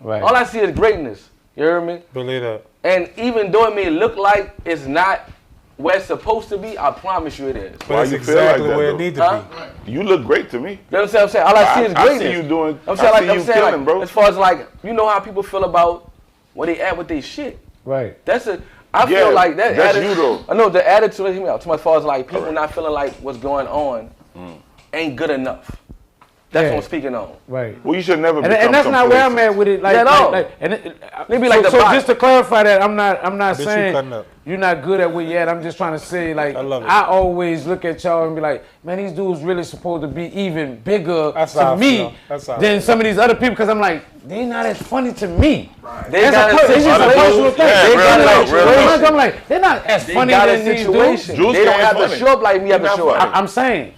Right. All I see is greatness. You hear me? Believe that. And even though it may look like it's not where it's supposed to be, I promise you it is. But it's exactly where it needs to be. You look great to me. You know what I'm saying? All I see is greatness. I see you doing. I'm saying you killing, bro. As far as like, you know how people feel about where they at with their shit. Right. I feel like that. That's you though. I know the attitude. Hear me out. As far as like people not feeling like what's going on ain't good enough. That's what I'm speaking on. Right. Well, you should never. And that's not where I'm at with it. Like, so just to clarify that, I'm not saying you're not good at where you're at. I'm just trying to say, like, I always look at y'all and be like, man, these dudes really supposed to be even bigger to me than some of these other people, because I'm like, they not as funny to me. Right. It's just a personal thing. I'm like, they're not as funny than these dudes. They don't have to show up like we have to show up. I'm saying,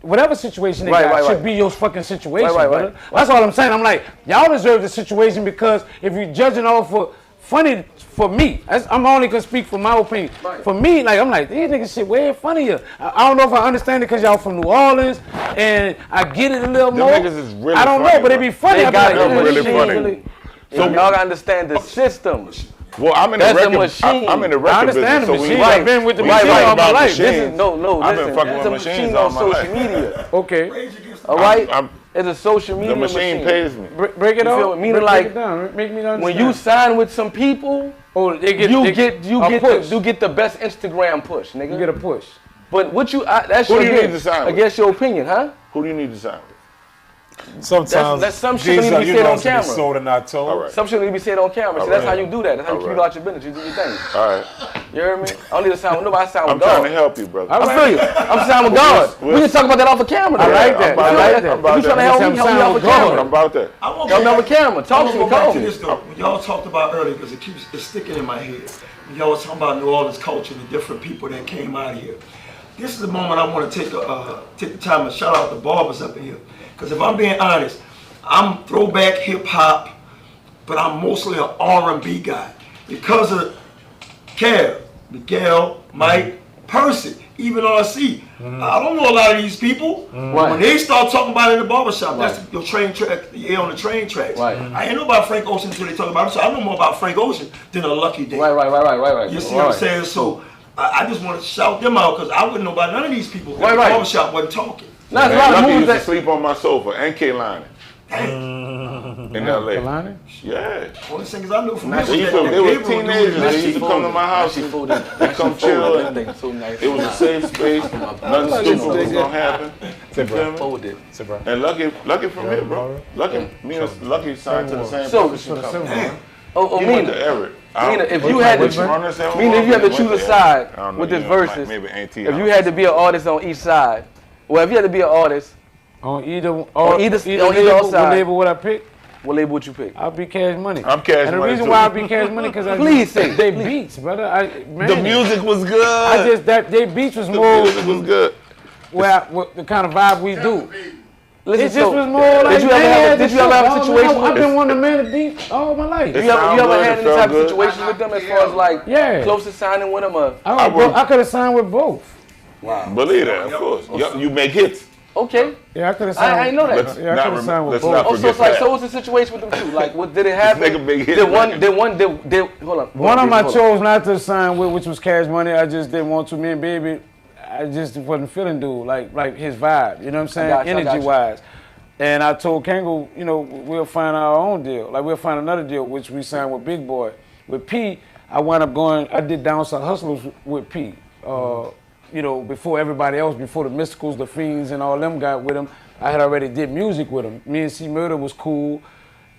whatever situation they got should be your fucking situation, brother. That's all I'm saying. I'm like, y'all deserve the situation, because if you're judging all for funny, for me, I'm only gonna speak for my opinion. Right. For me, like, I'm like, these niggas shit way funnier. I don't know if I understand it because y'all from New Orleans, and I get it a little more. Niggas is really I don't know, but it be funny. They got like, really funny. So y'all gotta understand the system. Well, I'm in the record business. I understand the machine. I've been with the machine all my life. I've been fucking with machines all my life. Social media. Okay. All right. It's a social media machine. The machine pays me. Break it down. Meaning like, make me understand. when you sign with some people, you get the best Instagram push, nigga. You get a push. But what that's who do you need to sign with? I guess your opinion, huh? Who do you need to sign with? Sometimes that's some shit need to be said on camera. Sold and not told. Right. Some shit need to be said on camera. So that's how you do that. That's how you keep it out your business. You do your thing. All right. You hear me? I don't need to sign with nobody. I sign with I'm God. trying to help you, brother. I feel you. I'm signing with God. We can talk about that off of camera. I like that. I like that. You trying to help me off of camera? I'm about that. Help me off of camera. Talk to me. Call me. When y'all talked about earlier, because it's sticking in my head. When y'all was talking about New Orleans culture and the different people that came out of here. This is the moment I want to take the time and shout out the barbers up in here. Because if I'm being honest, I'm throwback hip hop, but I'm mostly an R&B guy because of Kev, Miguel, Mike, Percy, even RC. I don't know a lot of these people. When they start talking about it in the barbershop, that's your train track, the air on the train tracks. I ain't know about Frank Ocean until they talk about it, so I know more about Frank Ocean than a Lucky Day. Right. You see what I'm saying? So I just want to shout them out because I wouldn't know about none of these people. The barbershop wasn't talking. Not a lot of Lucky movies used to sleep on my sofa and K-Line. In LA. Kalani? Yeah. Only singers I knew from They were teenagers. They used to come to my house and come chill. And it was a safe space. Nothing stupid was gonna happen. And Lucky from here, bro. Lucky signed to the same publishing company. He went to Everett. If you had to choose a side with this verses, if you had to be an artist on each side, well, if you had to be an artist on either side, what label would I pick? What label would you pick? I'll be Cash Money. I'm Cash Money. And the reason why I be Cash Money because they beats, brother. The music was good. They beats was more. The music was good. The kind of vibe we do. Listen, it just was more like, did you ever have a situation? I've been wanting a man to beat all my life. You ever had any type of situation with them as far as like close to signing with them? I could have signed with both. Wow. Believe that, of course. You make hits. Okay. Yeah, I could have signed. I know that. I could have signed with both. Oh, so it's like, so what's the situation with them two? Like, what did it happen? Hold on. One of them I chose not to sign with, which was Cash Money. I just didn't want to. Me and Baby, I just wasn't feeling dude, like his vibe. You know what I'm saying? Energy-wise. And I told Kango, we'll find our own deal. Like, we'll find another deal, which we signed with Big Boy. With P, I wound up I did Down South Hustlers with P. Before everybody else, before the Mysticals, the Feelnz, and all them got with him, I had already did music with him. Me and C Murder was cool,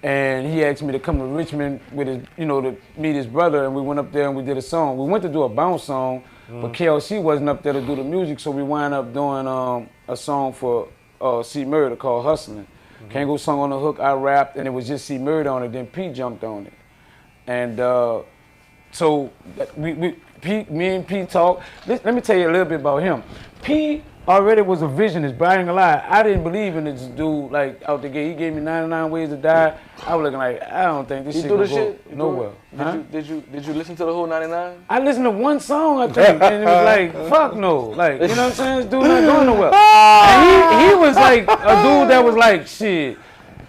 and he asked me to come to Richmond with his, to meet his brother, and we went up there and we did a song. We went to do a bounce song, but KLC wasn't up there to do the music, so we wound up doing a song for C Murder called Hustling. Kango sung on the hook, I rapped, and it was just C Murder on it, then P jumped on it. And so me and P talked. Let me tell you a little bit about him. P already was a visionist, but I ain't gonna lie, I didn't believe in this dude like out the gate. He gave me 99 Ways to Die. I was looking like, I don't think this shit will go nowhere. Did you listen to the whole 99? I listened to one song, I think, and it was like, fuck no. Like, you know what I'm saying? This dude not going nowhere. And he was like a dude that was like, shit,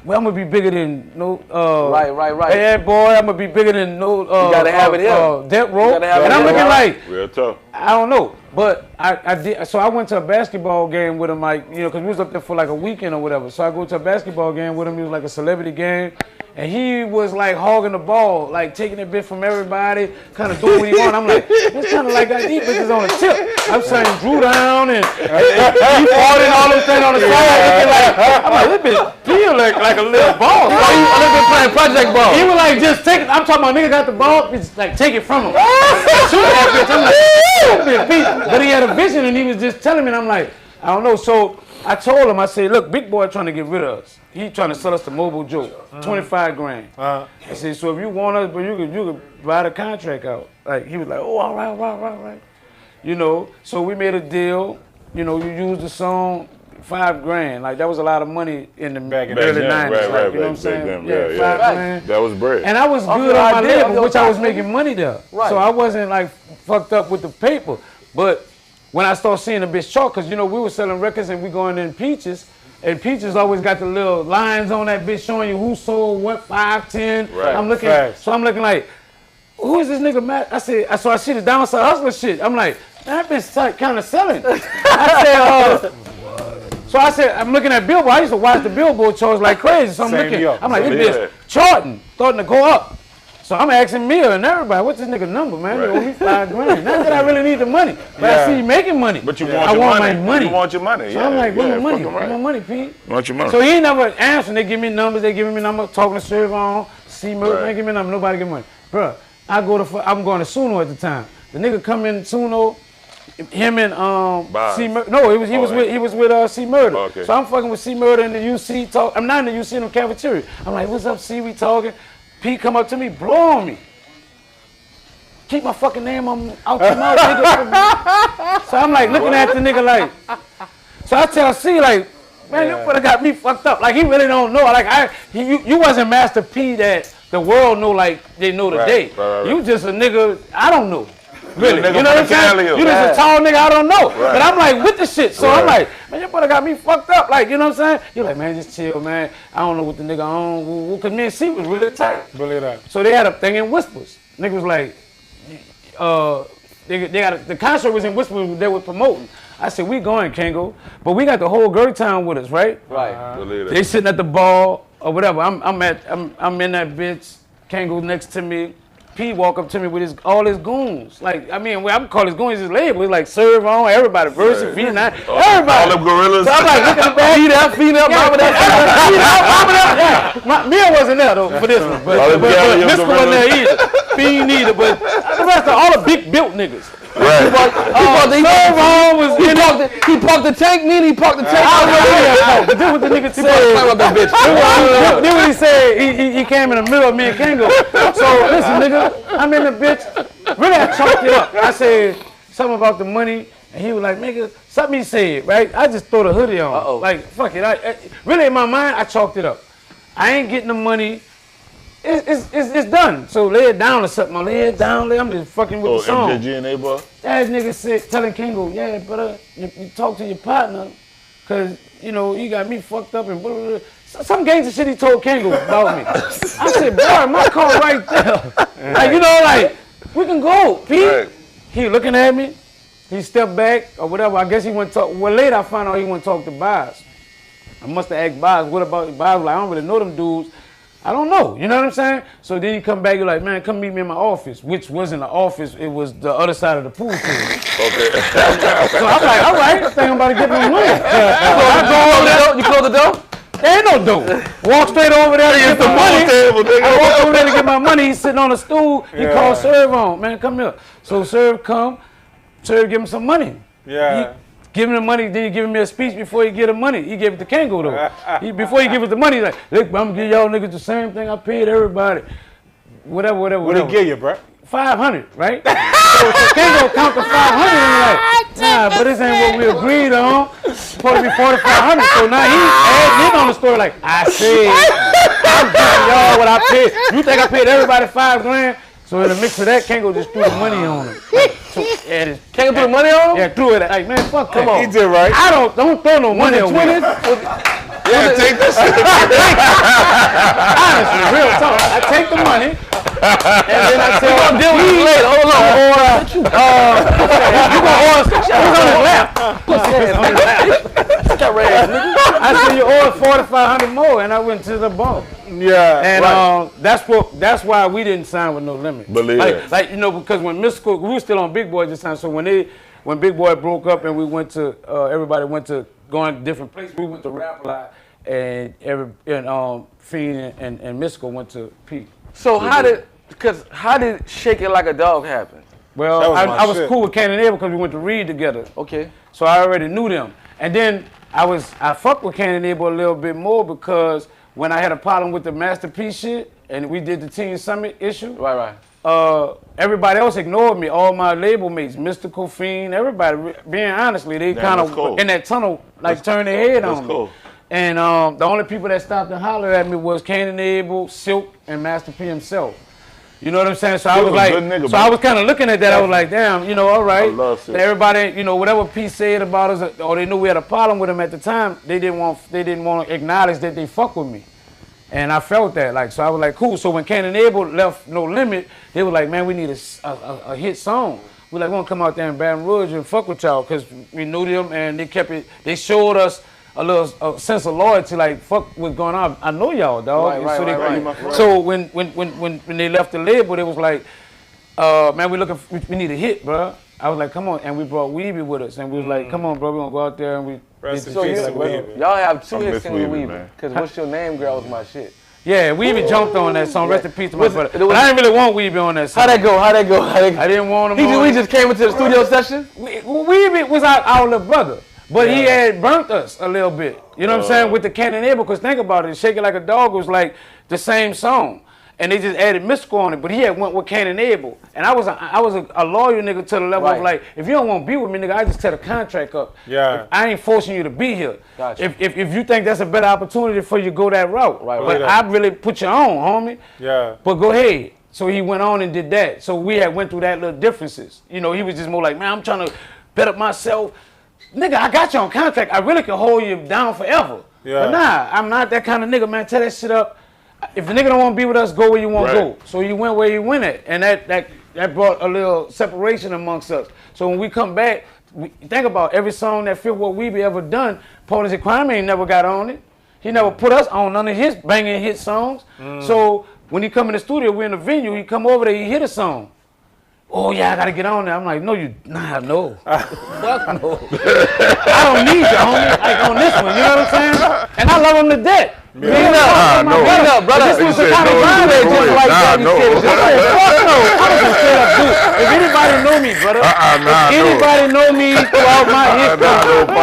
well, I'm gonna be bigger than right. Hey, boy, I'm gonna be bigger than you gotta have it here. Death Row. And I'm looking like, real tough. I don't know, but I did. So I went to a basketball game with him, like, you know, because we was up there for like a weekend or whatever. So I go to a basketball game with him. It was like a celebrity game. And he was like hogging the ball, like taking a bit from everybody, kind of doing what he wanted. I'm like, it's kind of like got these bitches on the tip. I'm saying Drew down and he fought and all them things on the side. I'm like, this bitch feel like a little ball. So he been playing project ball. He was like, just take it. I'm talking about nigga got the ball, it's like take it from him. Shoot that bitch. I'm like, but he had a vision and he was just telling me, and I'm like, I don't know. So I told him, I said, look, big boy trying to get rid of us. He trying to sell us the mobile joke, 25 grand. I said, so if you want us, but you could buy the contract out. Like, he was like, oh, all right. You know, so we made a deal. You know, you used the song, 5 grand. Like, that was a lot of money in the early 90s. Right, you know what I'm saying? Yeah, 5 grand. That was bread. And I was good on my label, which I was making money there. Right. So I wasn't, like, fucked up with the paper. But when I started seeing a bitch chalk, because, you know, we were selling records and we going in Peaches, and Peaches always got the little lines on that bitch showing you who sold what, 5, 10. Right. I'm looking like, who is this nigga Matt? I said, so I see the downside hustler shit. I'm like, man, that bitch kind of selling. I said, I'm looking at Billboard. I used to watch the Billboard charts like crazy. So I'm like, this bitch charting, starting to go up. So I'm asking Mia and everybody, what's this nigga number, man? Right. You owe me 5 grand. Not that I really need the money, but I see you making money. But you want my money. You want your money. So I'm like, where's my money? Where's my money, Pete? You want your money. So he ain't never answering. They give me numbers. They giving me numbers. Talking to Servon, C-Murphy. They give me numbers. Nobody give money. Bruh, I'm going to Suno at the time. The nigga come in Suno, him and C-Murder. No, he was with C-Murder. Okay. So I'm fucking with C-Murder in the UC talk. I'm not in the UC in the cafeteria. I'm like, what's up, C? We talking. Pete come up to me, blow on me. Keep my fucking name out your mouth, nigga. So I'm like looking at the nigga like. So I tell C like, man, you coulda got me fucked up. Like he really don't know. Like you wasn't Master P that the world know like they know today. Right. You just a nigga I don't know. Really, you know what I'm saying? You just a tall nigga I don't know. Right. But I'm like with the shit. So I'm like, man, you coulda got me fucked up. Like, you know what I'm saying? You're like, man, just chill, man. I don't know what the nigga on. Because me and C was really tight. Really tight. So they had a thing in Whispers. Nigga was like, they got the concert was in Whispers. They were promoting. I said, we going, Kango. But we got the whole Girl Town with us, right? Right. They sitting at the bar or whatever. I'm in that bitch. Kango next to me. P walk up to me with all his goons. Like, I mean, I'm calling his goons his label. It's like Serve On, everybody, Versa, Feelnz, everybody. All them gorillas. So I'm like, look at the back. Feet up, Mama that. Mia wasn't there though for this one. But Miska wasn't there either. Fiend neither. But the rest of all the big built niggas. Right. He parked the tank, he parked the tank. But then what the nigga said. Then what he said, he came in the middle of me and Kango. So listen, nigga, I'm in the bitch. Really, I chalked it up. I said something about the money, and he was like, nigga, something he said, right? I just throw the hoodie on. Like, fuck it. Really, in my mind, I chalked it up. I ain't getting the money. It's done. So lay it down or something. Lay it down. I'm just fucking with the song. MJG and A-Bar? That nigga said, telling Kango, yeah, brother, you talk to your partner, cause you know you got me fucked up and blah, blah, blah. Some gangster shit he told Kango about me. I said, bro, my car right there. Like, you know, like we can go, Pete. Right. He looking at me. He stepped back or whatever. I guess he went talk. Well, later I found out he went talk to Boz. I must have asked Boz, what about Boz? Like, I don't really know them dudes. I don't know, you know what I'm saying? So then he come back, you're like, man, come meet me in my office, which wasn't the office, it was the other side of the pool table. Okay. So I'm like, all right, I think I'm about to get my money. You close the door? There ain't no door. Walk straight over there to get the money. I walk over there to get my money, he's sitting on a stool, he called Serve on, man, come here. So Serve come, Serve give him some money. Yeah. Give him the money, then he giving me a speech before he get the money. He gave it to Kango though. Before he give it the money, he's like, look, I'm gonna give y'all niggas the same thing I paid everybody. Whatever. What did he give you, bro? 500, right? so Kango count the 500 and he's like, nah, but this ain't what we agreed on. It's supposed to be 4,500. So now he adding in on the story like, I said, I'm giving y'all what I paid. You think I paid everybody 5 grand? So in the mix of that, Kango just threw the money on him. Kango threw the money on him? Yeah, threw it. Like, man, fuck, come on. He did right. I don't throw no money on him. Yeah, take this shit. Honestly, real talk. I take the money, and then I tell him, deal with it later. Hold on. you gonna order, he's on his lap. I said, you ordered 4,500 more, and I went to the bump. Yeah. And that's why we didn't sign with no limit. Believe it. Like, you know, because when Mystical, we were still on Big Boy at this time, so when Big Boy broke up and we went to, everybody went to going to different places, we went to Rap a lot, and Fiend and Mystical went to P. So how did Shake It Like a Dog happen? Well, I was cool with Cannon Abel because we went to Reed together. Okay. So I already knew them. And then I fucked with Cannon Abel a little bit more because when I had a problem with the Masterpiece shit and we did the Teen Summit issue. Right. Everybody else ignored me. All my label mates, Mystical, Fiend, everybody. Being honestly, they kind of in that tunnel, like turn their head on me. And the only people that stopped and hollered at me was Cannon Abel, Silk, and Master P himself. You know what I'm saying? So I was like, I was kind of looking at that. I was like, damn, you know, all right. Everybody, you know, whatever P said about us, or they knew we had a problem with him at the time, they didn't want to acknowledge that they fuck with me. And I felt that, like, so I was like, cool. So when Cannon Abel left No Limit, they were like, man, we need a hit song. We're like, we're gonna come out there in Baton Rouge and fuck with y'all, because we knew them and they showed us a little sense of loyalty, like, fuck what's going on. I know y'all, dog. Right. So when they left the label, it was like, man, we need a hit, bro. I was like, come on, and we brought Weeby with us, and we was like, come on, bro, we gonna go out there and we. So y'all have two hits in Weeby, because What's Your Name, Girl was my shit. Yeah, Weeby jumped on that song. Rest in peace to my brother. But I didn't really want Weeby on that song. How'd that go? I didn't want him. We just came into the studio session. Weeby was our little brother. But he had burnt us a little bit, you know what I'm saying, with the Cannon Abel, because think about it, Shake It Like a Dog was like the same song. And they just added Mystical on it, but he had went with Cannon Abel. And I was a loyal nigga to the level of like, if you don't want to be with me, nigga, I just set a contract up. Yeah. I ain't forcing you to be here. Gotcha. If you think that's a better opportunity for you to go that route. But I really put you on, homie. Yeah. But go ahead. So he went on and did that. So we had went through that little differences. You know, he was just more like, man, I'm trying to bet up myself. Nigga, I got you on contract. I really can hold you down forever. Yeah. But nah, I'm not that kind of nigga, man. Tear that shit up. If the nigga don't want to be with us, go where you want to go. So he went where he went at. And that brought a little separation amongst us. So when we come back, think about every song that fit what we be ever done. Partners in Crime ain't never got on it. He never put us on none of his banging hit songs. So when he come in the studio, we're in the venue, he come over there, he hit a song. Oh yeah, I gotta get on there. I'm like, no. Fuck no. I don't need you, homie. Like on this one, you know what I'm saying? And I love him to death. Brother. This was the kind of vibe that just like that. Fuck no. I was a straight up dude. If anybody know me, brother, if anybody know me throughout my history,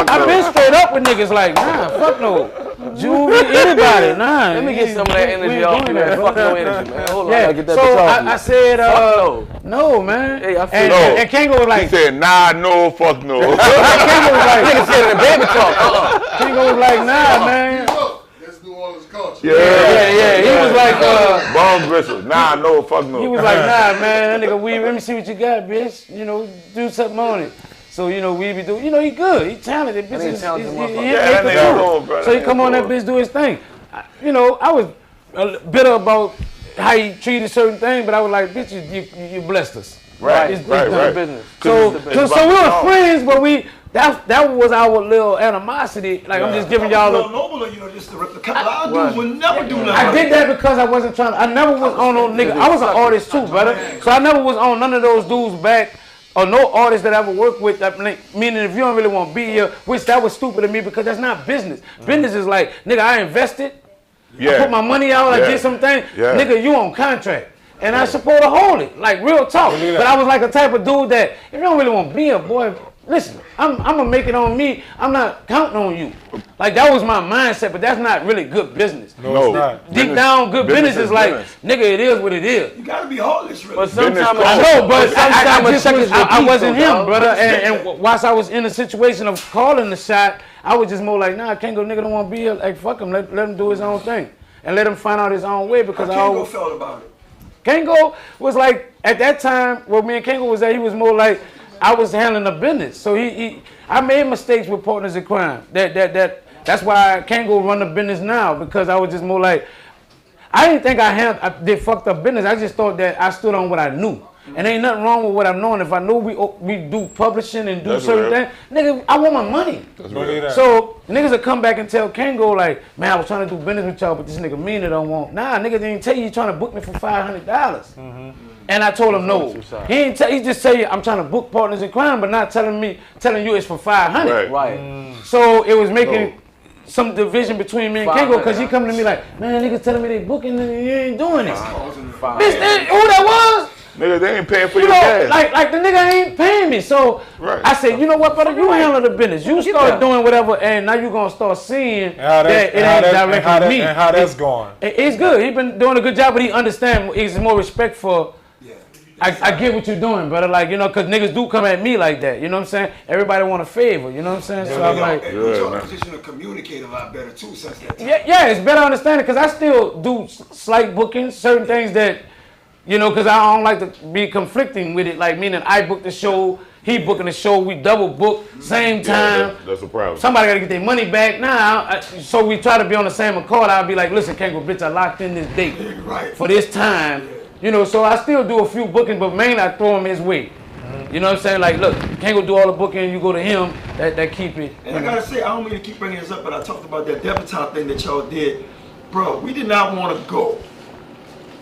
I've been straight up with niggas like, nah, fuck no. Juvie, anybody, nah. Let me get some of that energy off you, man. Fuck no energy, man. Hold on, yeah. get that So I said, no, man. Hey, I feel and Kango was like, he said, nah, no, fuck no. Kango was like, nigga said in the baby talk. Kango was like, nah, man. That's New Orleans culture. Yeah. He was like, Bone Gristle, nah, no, fuck no. He was like, nah, man, that nigga Weeby, let me see what you got, bitch. You know, do something on it. So, you know, Weeby do, you know, he good. He talented. Bitch. So he come on that bitch, do his thing. You know, I was bitter about how he treated certain things, but I was like, bitch, you blessed us. Right. Business. So we were friends, but that was our little animosity. Like, I'm just giving y'all nobler, you know, just the couple of dudes would never do nothing. I did that because I wasn't trying. I never was on no nigga. I was an artist too, brother. So I never was on none of those dudes back. Or no artist that I ever worked with, meaning if you don't really want to be here, which that was stupid to me because that's not business. Business is like, nigga, I invested, I put my money out, I did something, nigga, you on contract. And I supposed to hold it, like real talk. But I was like a type of dude that, if you don't really want to be here, boy, listen, I'm going to make it on me. I'm not counting on you. Like, that was my mindset, but that's not really good business. No, it's not. Deep down, good business is like, nigga, it is what it is. You got to be heartless, really. But sometimes I know, but I wasn't him, brother. And whilst I was in a situation of calling the shot, I was just more like, nah, Kango nigga don't want to be here. Like, fuck him. Let him do his own thing. And let him find out his own way because I always felt about it. Kango was like, at that time, where me and Kango was at, he was more like, I was handling the business. So I made mistakes with Partners in Crime. That's why Kango run the business now, because I was just more like, I didn't think I did fucked up business. I just thought that I stood on what I knew. And ain't nothing wrong with what I'm knowing. If I know we do publishing and do certain things, nigga, I want my money. So niggas will come back and tell Kango like, man, I was trying to do business with y'all, but this nigga mean it don't want. Nah, nigga didn't tell you trying to book me for $500. And I told him no. He just say I'm trying to book partners in crime, but not telling you it's for $500. Right. So it was making some division between me and Kango because he come to me like, man, niggas telling me they booking and you ain't doing this. Bitch, who that was? Nigga, they ain't paying for your gas. Like the nigga ain't paying me. So I said, you know what, brother, you handle the business. You start doing whatever, and now you gonna start seeing that it ain't directly me. And how that's going? It's good. He been doing a good job, but he understand. He's more respectful. I get what you're doing, brother. Like, you know, because niggas do come at me like that. You know what I'm saying? Everybody want a favor. You know what I'm saying? So I'm like, you're in a position to communicate a lot better too since that time. Yeah, it's better understanding because I still do slight bookings, certain things that, you know, because I don't like to be conflicting with it. Like, meaning I booked the show, he booking the show, we double book, same time. That's a problem. Somebody got to get their money back. So we try to be on the same accord. I'll be like, listen, Kango, bitch, I locked in this date for this time. You know, so I still do a few bookings, but mainly I throw him his way. You know what I'm saying? Like, look, Kango do all the booking, you go to him, that keep it. And I gotta say, I don't mean to keep bringing this up, but I talked about that debutante thing that y'all did. Bro, we did not want to go.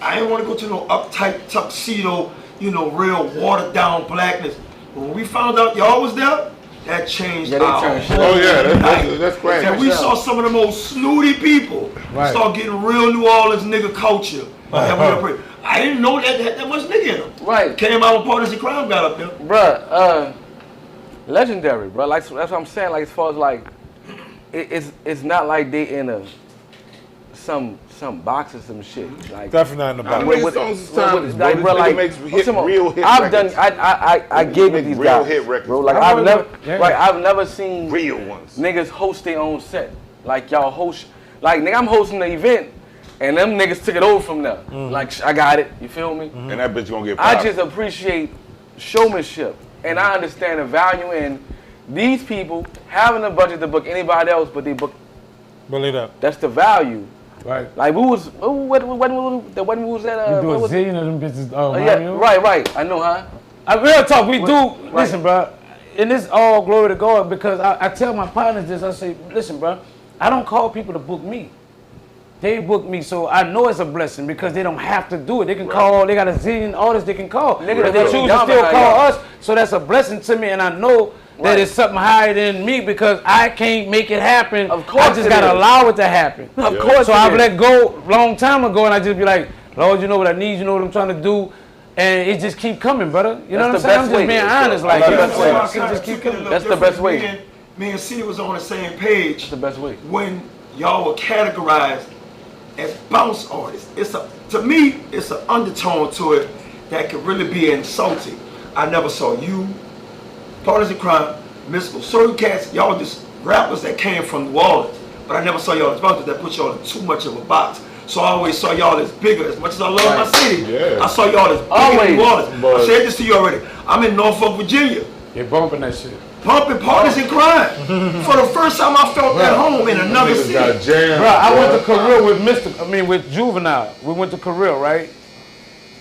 I didn't want to go to no uptight tuxedo, you know, real watered down blackness. But when we found out y'all was there, that changed our whole that's crazy. And we saw some of the most snooty people start getting real New Orleans nigga culture. I didn't know that much nigga in them. Right. Came out when Partners in Crime got up there. Bruh, legendary, bro. Like, that's what I'm saying. Like, as far as like, it's not like they in some box or some shit. Like, definitely not in the box. Like, makes real hit records. I gave it these real guys, hit records. bro. Like, I've never seen real ones. Niggas host their own set. Like, y'all host, like, nigga, I'm hosting the event. And them niggas took it over from there. Like, I got it, you feel me? And that bitch gonna get popped. I just appreciate showmanship. And I understand the value in these people having a budget to book anybody else, but they book. Believe that. That's the value. Right. Like, when was that? We do a zillion of them bitches. Yeah, right. I know, huh? Real talk, we do. Listen, bro. And this all glory to God because I tell my partners this. I say, listen, bro, I don't call people to book me. They book me, so I know it's a blessing because they don't have to do it. They can call, they got a zillion artists they can call. But they choose to still call us, so that's a blessing to me, and I know that it's something higher than me because I can't make it happen. Of course I just gotta allow it to happen. Of course. So I've let go long time ago, and I just be like, Lord, you know what I need, you know what I'm trying to do, and it just keep coming, brother. You know what I'm saying? I'm just being honest, like, just keep coming. That's the best way. Me and C was on the same page. That's the best way. When y'all were categorized as bounce artists, to me, it's an undertone to it that could really be insulting. I never saw you, Partners in Crime, Mystical, certain cats, y'all just rappers that came from New Orleans, but I never saw y'all as bouncers that put y'all in too much of a box. So I always saw y'all as bigger. As much as I love my city, I saw y'all as bigger in New Orleans. I said this to you already. I'm in Norfolk, Virginia. You're bumping that shit. Pumping Partners in Crime. For the first time I felt at home in another city. Bro, I went to Korea with Juvenile. We went to Korea, right?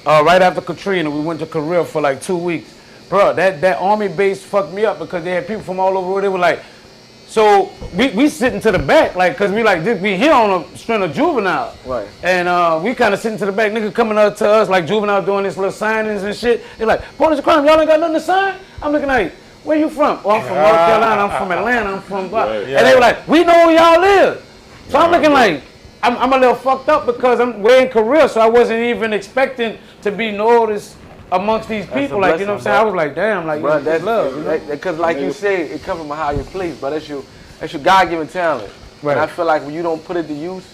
Right after Katrina, we went to Korea for like 2 weeks. Bro, that army base fucked me up because they had people from all over where they were like, so we sitting to the back, like, cause we here on a string of Juvenile. Right. And we kind of sitting to the back, nigga coming up to us like Juvenile doing this little signings and shit. They're like, Partners in Crime, y'all ain't got nothing to sign? I'm looking like, where you from? Oh, I'm from North Carolina, I'm from Atlanta, I'm from and they were like, we know where y'all live. So I'm looking like, I'm a little fucked up because we're in Korea, so I wasn't even expecting to be noticed amongst these people. Like, you know what I'm saying? I was like, damn, like, bro, that's love. You know? Because like you said, it comes from a higher place, but that's your God-given talent. Right. And I feel like when you don't put it to use,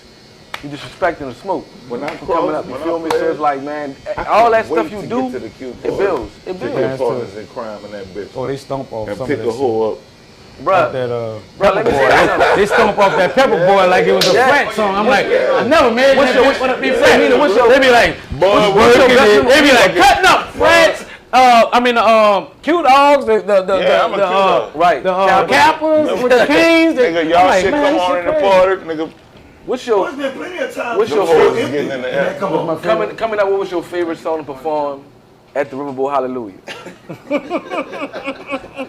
you disrespecting the smoke. When I'm coming up, you feel me? So it's like, man, all that stuff you do, it builds. It builds. Partners in Crime and that bitch. Oh, they stomp off and some pick of a hoe up. Bruh, let me say they stomp off that Pepper Boy like it was a French song. I'm like, I never made that. They be like, they be like, cutting up French. Q Dogs, the Kappas with the Canes. Nigga, y'all shit come on in the party, nigga. What's your? There's been plenty of times. What's your favorite? Getting in the air. Come on. Coming up, what was your favorite song to perform at the Riverboat Hallelujah?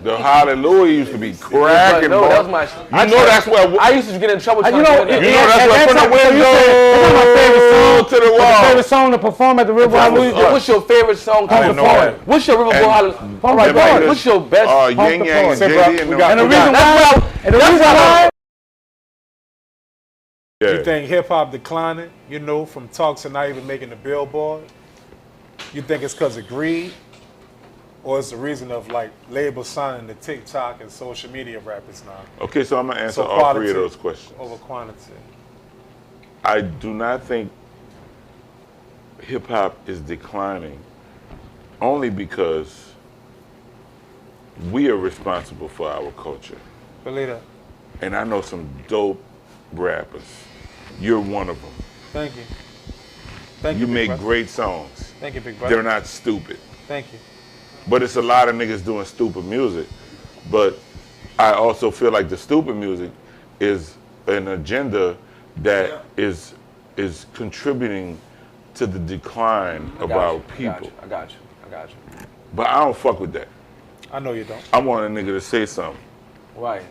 The Hallelujah used to be cracking, No, boy. that was my. You know that's where I used to get in trouble. You know that's where from the window my favorite song to the My wall. favorite song to perform at the Riverboat Hallelujah. What's your favorite song to I didn't know perform? that. What's your Riverboat Hallelujah? All right, Them niggas, what's your best? Yin Yang and Say, JD and them. And the reason why, Yeah. You think hip hop declining, you know, from talks to not even making the Billboard? You think it's because of greed? Or it's the reason of like labels signing the TikTok and social media rappers now? Okay, so I'm gonna answer So all quality three of those questions. over quantity. I do not think hip hop is declining only because we are responsible for our culture. Believe that. And I know some dope rappers. You're one of them. Thank you. Thank you. You Big make brother. great songs. Thank you, big brother. They're not stupid. Thank you. But it's a lot of niggas doing stupid music. But I also feel like the stupid music is an agenda that is contributing to the decline of our people. I got you. But I don't fuck with that. I know you don't. I want a nigga to say something, Right.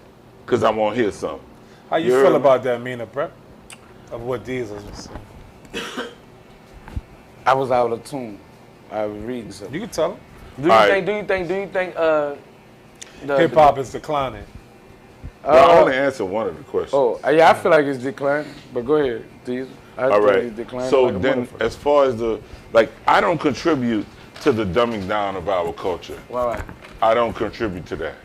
because I want to hear something. How you You're- feel about that, Mina, Brett? Of what Diesel was saying? I was out of tune. I was reading something. You can tell him. Do you Alright. think Hip hop is declining. I only answer one of the questions. Oh, yeah, I feel like it's declining, but go ahead, Diesel. I All think right. it's declining So like a then, motherfucker. as far as I don't contribute to the dumbing down of our culture. All right. I don't contribute to that.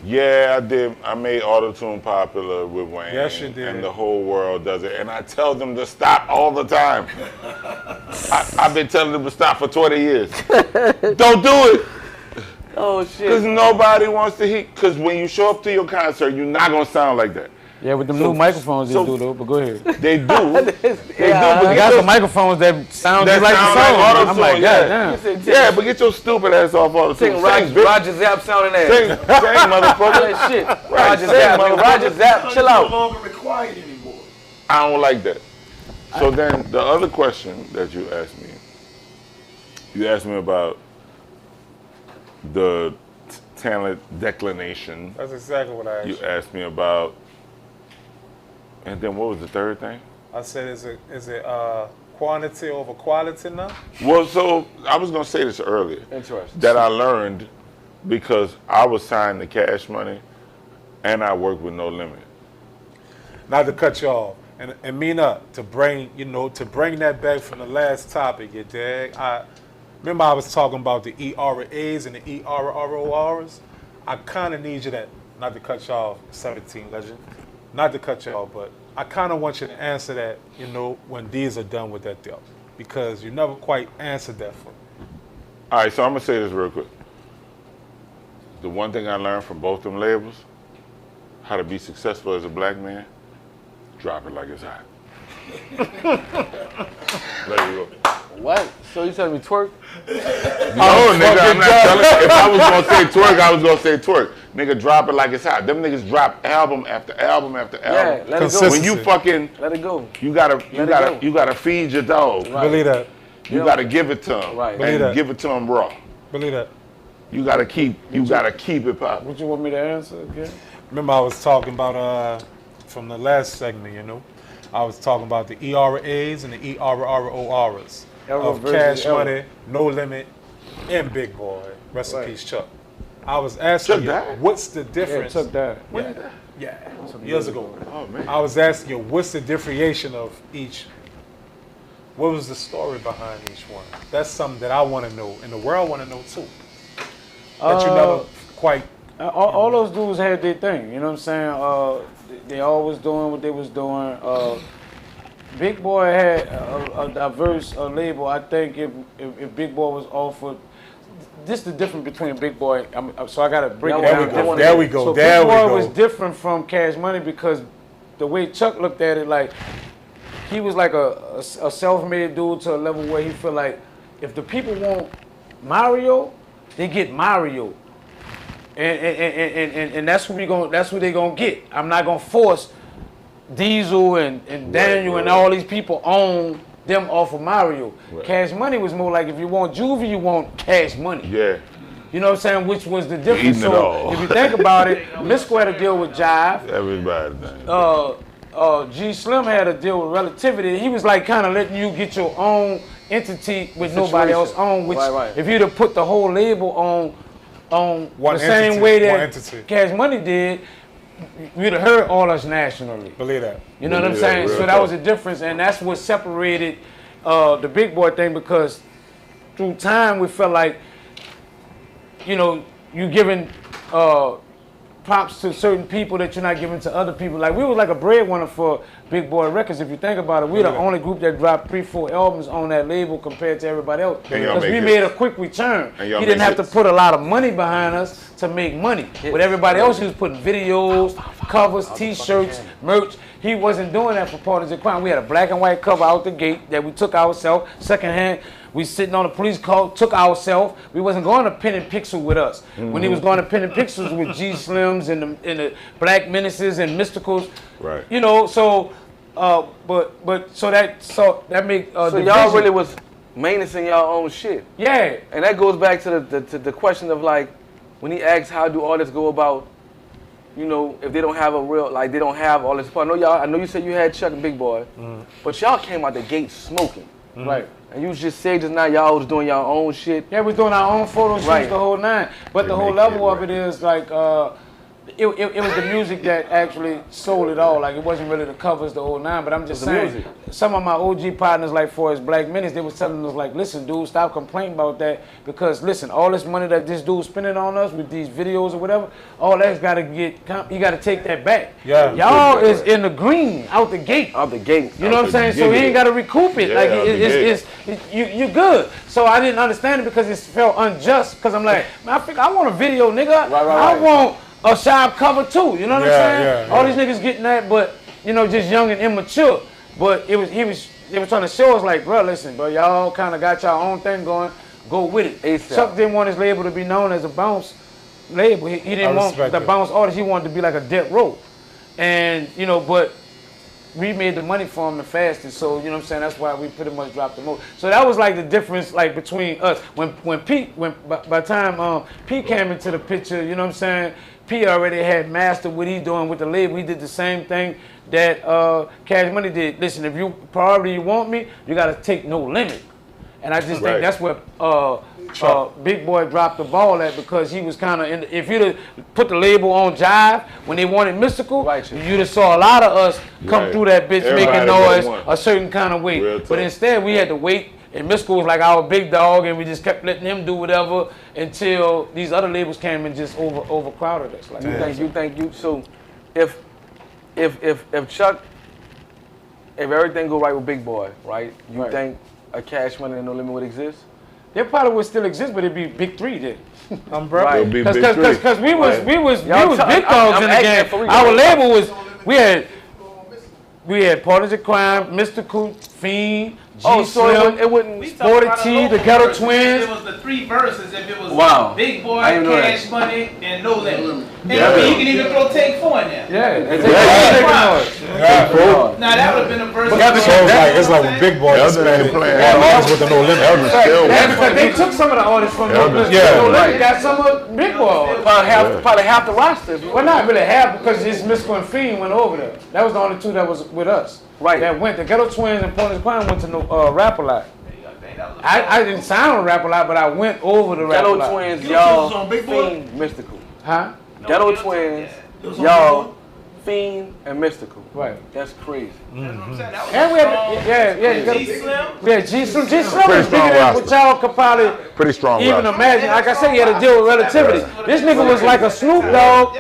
Yeah, I did. I made autotune popular with Wayne. Yes, you did. And the whole world does it. And I tell them to stop all the time. I've been telling them to stop for 20 years. Don't do it. Oh Because shit. nobody wants to hear. Because when you show up to your concert, you're not going to sound like that. Yeah, with them new microphones they do though, but go ahead. They do. They do. But They get got your- some microphones that sound that just like the sound song. like I'm like, autotune, God yeah. damn. Yeah, but get your stupid ass off all the Sing time. Roger Zapp sounding ass. Sing, motherfucker. That shit. Right, Roger sing, Zapp, motherfucker. Roger Zapp, chill No out. longer required anymore. I don't like that. So then the other question that you asked me about the talent declination. That's exactly what I asked You you. asked me about, and then what was the third thing? I said, is it quantity over quality now? Well, so I was gonna say this earlier. Interesting. That I learned because I was signed to Cash Money, and I worked with No Limit. Not to cut you off. And Mina, to bring that back from the last topic, you dig? Remember I was talking about the ERAs and the ERRORs? I kind of need you to, not to cut you off, 17 legend, not to cut you off, but I kind of want you to answer that, when these are done with that deal. Because you never quite answered that for me. All right, so I'm gonna say this real quick. The one thing I learned from both them labels, how to be successful as a black man, drop it like it's hot. There you go. What? So you telling me twerk? No, nigga, I'm not telling. If I was gonna say twerk, I was gonna say twerk. Nigga, drop it like it's hot. Them niggas drop album after album after album. let it go. When you fucking, Let it go. you gotta feed your dog. Right. Believe that. You gotta give it to him, Right. Believe and that. give it to him raw. Believe that. You gotta keep it popping. What you want me to answer again? Remember I was talking about, from the last segment, I was talking about the ERAs and the ERRORs of versus Cash L. Money, No Limit, and Big Boy. Rest in Right. peace, Chuck. I was asking Chuck you, died? what's the Yeah, difference? took that. Yeah, years ago. Oh man. I was asking you, what's the differentiation of each? What was the story behind each one? That's something that I want to know, and the world want to know too. That you never quite. All those dudes had their thing, you know what I'm saying? They always doing what they was doing. Big Boy had a diverse label. I think if Big Boy was offered, this is the difference between Big Boy. So I gotta break it down. There we go. So There Big we Boy go. was different from Cash Money because the way Chuck looked at it, like he was like a self-made dude to a level where he feel like if the people want Mario, they get Mario. And that's who they gonna get. I'm not gonna force Diesel and Daniel and all these people own them off of Mario. Right. Cash Money was more like if you want Juvie, you want Cash Money. Yeah. You know what I'm saying? Which was the difference. Eating it So all. if you think about it, Mystical had a deal with Jive. Everybody. G Slim had a deal with Relativity. He was like kind of letting you get your own entity with nobody else on. Which if you'd have put the whole label on one the entity, same way one that entity. Cash Money did, you'd have heard all us nationally. Believe that. You know what I'm saying? So that was the difference, and that's what separated the Big Boy thing, because through time we felt like, you know, you giving props to certain people that you're not giving to other people. Like we was like a breadwinner for Big Boy Records. If you think about it, we're the only group that dropped 3-4 albums on that label compared to everybody else. Because we made a quick return. He didn't have to put a lot of money behind us to make money. With everybody else, he was putting videos, covers, T-shirts, merch. He wasn't doing that for Partners in Crime. We had a black and white cover out the gate that we took ourselves, secondhand. We sitting on a police car, took ourselves. We wasn't going to Pen and Pixel with us. When he was going to Pen and Pixels with G Slims and the Black Menaces and Mysticals. Right. You know, so so that make so y'all really was maintaining y'all own shit. Yeah. And that goes back to the question of like when he asks how do artists go about, you know, if they don't have a real, like they don't have all this support. I know you said you had Chuck and Big Boy, but y'all came out the gate smoking. Right. And you just said just now y'all was doing y'all own shit. Yeah, we're doing our own photo shoots, the whole nine. But the whole level of it is like, it was the music that actually sold it all. Like it wasn't really the covers, the whole nine. But I'm just saying, some of my OG partners, like for his Black Menace, they was telling us like, listen, dude, stop complaining about that, because listen, all this money that this dude's spending on us with these videos or whatever, all that's got to you got to take that back. Yeah. Y'all is in the green out the gate. Out the gate. You know what I'm saying? So he ain't got to recoup it. Yeah, like you good. So I didn't understand it because it felt unjust. Because I'm like, man, I want a video, nigga. I want a shop cover too. You know what I'm saying? All these niggas getting that, but you know, just young and immature. But they were trying to show us like, bro, listen, bro, y'all kind of got y'all own thing going. Go with it. Chuck didn't want his label to be known as a bounce label. He didn't want the bounce artist. He wanted to be like a Death Row. And you know, but we made the money for him the fastest, so you know what I'm saying, that's why we pretty much dropped the most. So that was like the difference like between us. By the time Pete came into the picture, you know what I'm saying, P already had mastered what he doing with the label. He did the same thing that Cash Money did. Listen, if you want me, you gotta take no limit. And I just think that's what Big Boy dropped the ball at, because he was kind of, if you'd have put the label on Jive when they wanted Mystical, you'd have saw a lot of us come through that bitch making noise a certain kind of way. But instead we had to wait, and Mystical was like our big dog, and we just kept letting him do whatever until these other labels came and just overcrowded us. Like, So if Chuck, if everything go right with Big Boy, right, you think a Cash Money and No Limit would exist? They probably would still exist, but it'd be Big Three then. Right. Because we was big dogs in the game. Our label was, we had Partners in Crime, Mystical, Fiend, G Slim, it wouldn't. Sporty T, the Ghetto Twins. It was the three verses. If it was Big Boy, Cash Money, and No Limit. And you can even throw Take 4 in there. Now that would have been a verse. It's like when Big Boy was playing with the No Limit. They took some of the artists from No Limit. Got some of Big Boy. Probably half the roster. Well, not really half, because it's Mystical and Fiend went over there. That was the only two that was with us. Right. That went. The Ghetto Twins and Partners in Crime went to Rap a Lot. I didn't sign on Rap a Lot, but I went over to Rap a Lot. Ghetto Twins, y'all, Fiend, Mystical. Huh? Ghetto Twins, y'all, Fiend, and Mystical. Right. That's crazy. And we had G Slim. G Slim was bigger than what y'all could probably pretty strong even imagine. Like I said, he had to deal with Relativity. This nigga was like a Snoop Dogg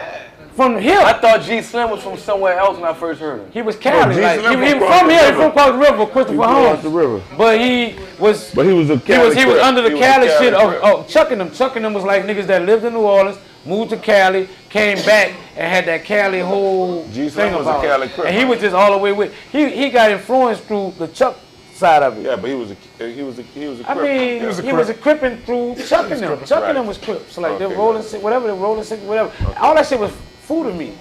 from here. I thought G Slim was from somewhere else when I first heard him. He was Cali. He was from here. He from across the river, Christopher Holmes. The river. But he was a Cali he was under the Cali shit of Chucking them. Chucking them was like niggas that lived in New Orleans, moved to Cali, came back, and had that Cali whole thing about it. And he was just all the way with. He got influenced through the Chuck side of it. Yeah, but he was a Crip. I mean, he was a Crippin' through Chucking them. Chucking them was Crips. So like they rolling, whatever, all that shit was food to me.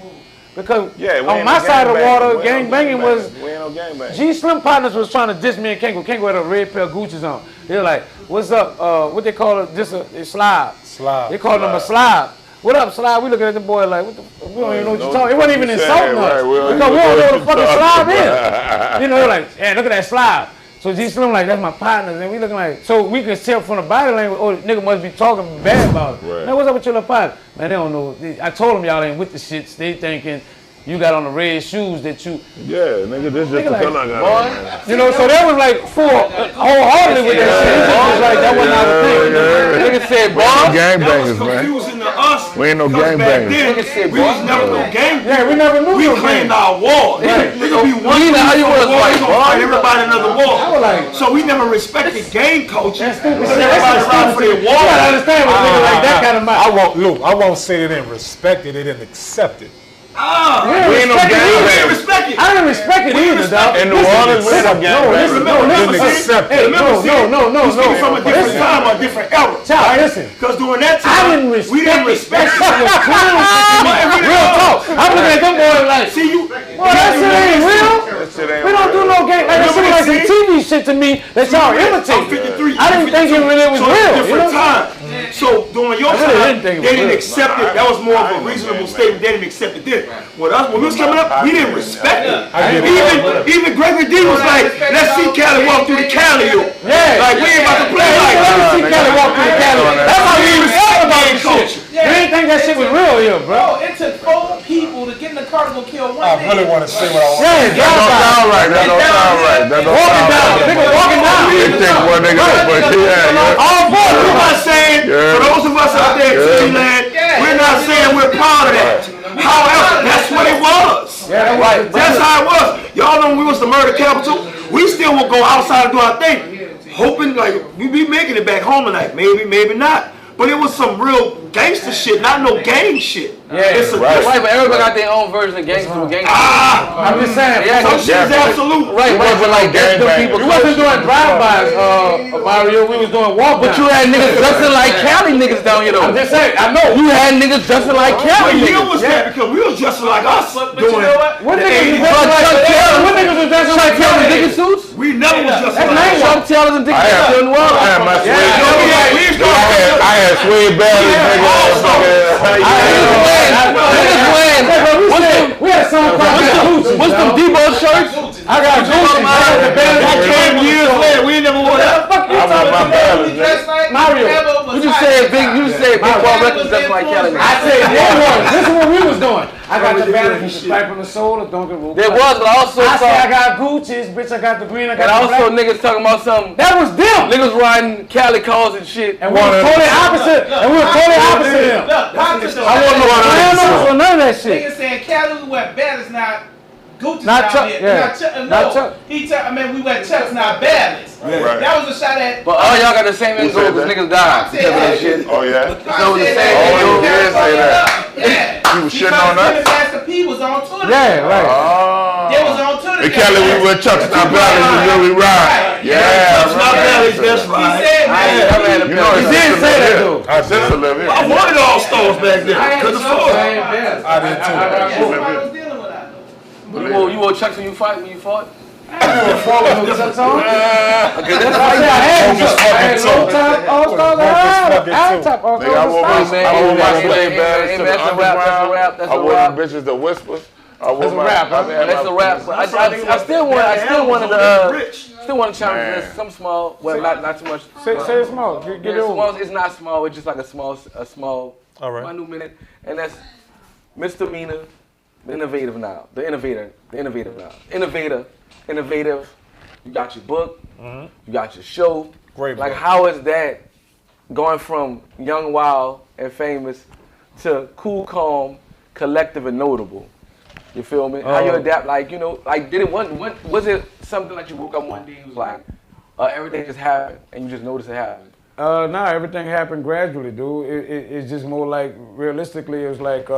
Because Yeah, we on ain't my no side of the gangbangers. water, We ain't no gangbanging was gangbangers. We ain't no gangbangers. G Slim partners was trying to diss me and Kango. Kango had a red pair of Gucci's on. They were like, "What's up? What they call it? Just a slob. Slob. They called him a slob. What up, slob? We looking at the boy like, what the, we don't even know what you're talking. It wasn't even insulting us because we don't know what the fucking slob is. You know, like, hey, look at that slob. So G Slim like, that's my partner, and we looking like, so we can tell from the body language, oh, the nigga must be talking bad about it. Right. Man, what's up with your little partner? Man, they don't know. I told them y'all ain't with the shits. They thinking you got on the red shoes that you. Yeah, nigga, this just the Like, color I got boy, on, man. you know, so that was like full wholeheartedly with that shit. It just was like that wasn't our thing. Nigga said, We ain't no boy. gangbangers, That was man. confusing to us. We ain't no because back gangbangers. then, Nigga said, we was boy. never no gangbangers. Yeah, we never knew We no claimed gang. our war. Nigga be one You know how you from was the war, like, we gonna boy. fight everybody another war. I was like, So we never respected gang culture. that's stupid. Because That's everybody around for their You war. gotta understand with a nigga like that kind of mind. I won't say they didn't respect it, they didn't accept it. We ain't no We didn't gangbangers. respect it. I didn't respect it either, dog. In New Orleans, we ain't no gangbangers. No. We speaking from a different time or a different era. Child, listen. Because during that I time, didn't we didn't respect respect that shit. it. Was clown shit to me. Real talk. I'm looking at them boys like, See you. boy, that shit ain't real. That shit ain't We don't do no game. Like, that shit like some TV shit to me that y'all imitate. I'm 53. I didn't think it really was So it's a real. You different know? time. So during your I really time, didn't think it they was didn't real. accept it. That was more of a reasonable statement. They didn't accept it then. With us, when we was coming up, we didn't respect it. Even Gregory D was like, let's see Cali walk through the Cali. Yeah. Like we ain't about to play like Let me that. see Cali walk through the Cali. That's how we even thought about this Culture. shit. You didn't think that shit was real here, bro. Bro, it took 4 people to get in the car to go kill one I nigga. really want to say what I want. Yeah, That don't sound right. That don't sound right. That don't walking sound down. right. Nigga walking down. You think one nigga, but yeah. All four. We're not saying, for those of us out there in T-Land, we're not saying we're proud of that. However, that's what it was. Yeah, that was That's how it was. Y'all know when we was the murder capital, we still would go outside and do our thing, hoping like we be making it back home tonight. Maybe, maybe not. But it was some real gangster shit, not no gang shit. Yeah, It's a Right, difference. but everybody got their own version of gangster. I'm just saying. Some shit is absolute. Right, but like that's the people. We wasn't doing drive-bys, Mario. We was doing walk. But you had niggas dressing like Cali niggas down here though. I'm just saying. I know. You had niggas dressing like But Cali you niggas. was that because we was just like us But you doing know what? What niggas was Chuck dressing like? Taylor. What niggas was dressing like? Chuck Taylor nigga suits. We never was just That's like lame. Chuck Taylor and niggas I still in the world. had my suede. I had suede We had some Gucci. What's them Debo shirts? I got Gucci. I got the band. That came years later. We ain't never wore that. Fuck you I want talking my about? balance, Dressed like Mario, You just said Big Paul Records dressing like Cali I niggas. said there was. This is what we was doing. I got the band from the Stripe on the Soul, the Dunkin' Roof. There was, but also I said I some, got Gucci's, bitch. I got the green. I and got the also black. niggas talking about some That was them. niggas riding Cali cars and shit. And we were totally opposite. And we were totally opposite of them. Look, Pop just I wasn't no for none of that shit. Niggas saying Cali wear ballads, not Gucci's Not down Chuck, here. yeah. Not Chuck, no. Not Chuck. I mean, we wear Chucks, not ballads. Right. That was a shot at. But all y'all got the same end goal said because that? niggas died because of that shit. Oh yeah. So the same that. end goal. you did say that. Yeah. You was shitting on us? Master P was on Twitter. Yeah, right. They was on Twitter. In Cali, we wear Chucks, not balance, we really ride. Yeah, Not bad, that's He right. said, man. You know, He did say that though. I sister live here. I wanted all stores back then. Couldn't afford it. I did too. That's what I was dealing with that though. You wore Chucks when you fought? That's all. Okay, that's why I had low top all stars. I had top all Nigga, I wore stars. my suede bands to the That's a rap, that's a rap, underground. that's I a wore rap. them bitches that whispers. I wore That's a my- rap, huh? I had That's my- a rap. But I still want to challenge this. Some small, well, not too much. Say it small. Get it over. Small, it's not small. It's just like a small. All right. 1 minute, and that's misdemeanor, innovative now. The innovative now. Innovative. You got your book. You got your show. Great Like, book. how is that going from young, wild, and famous to cool, calm, collective, and notable? You feel me? How you adapt? Like, you know, like was it something like you woke up one day and was like, everything just happened, and you just noticed it happened? Nah, everything happened gradually, dude. It's just more like, realistically, it was like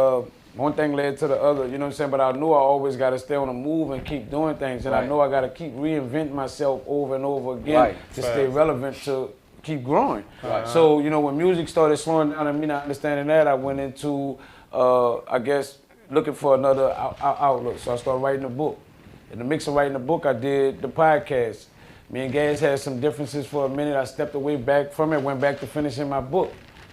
one thing led to the other, you know what I'm saying? But I knew I always got to stay on the move and keep doing things. And I know I got to keep reinventing myself over and over again to stay relevant, to keep growing. So, you know, when music started slowing down and me not understanding that, I went into, I guess, looking for another outlook. So I started writing a book. In the mix of writing the book, I did the podcast. Me and Gaz had some differences for a minute. I stepped away back from it, went back to finishing my book.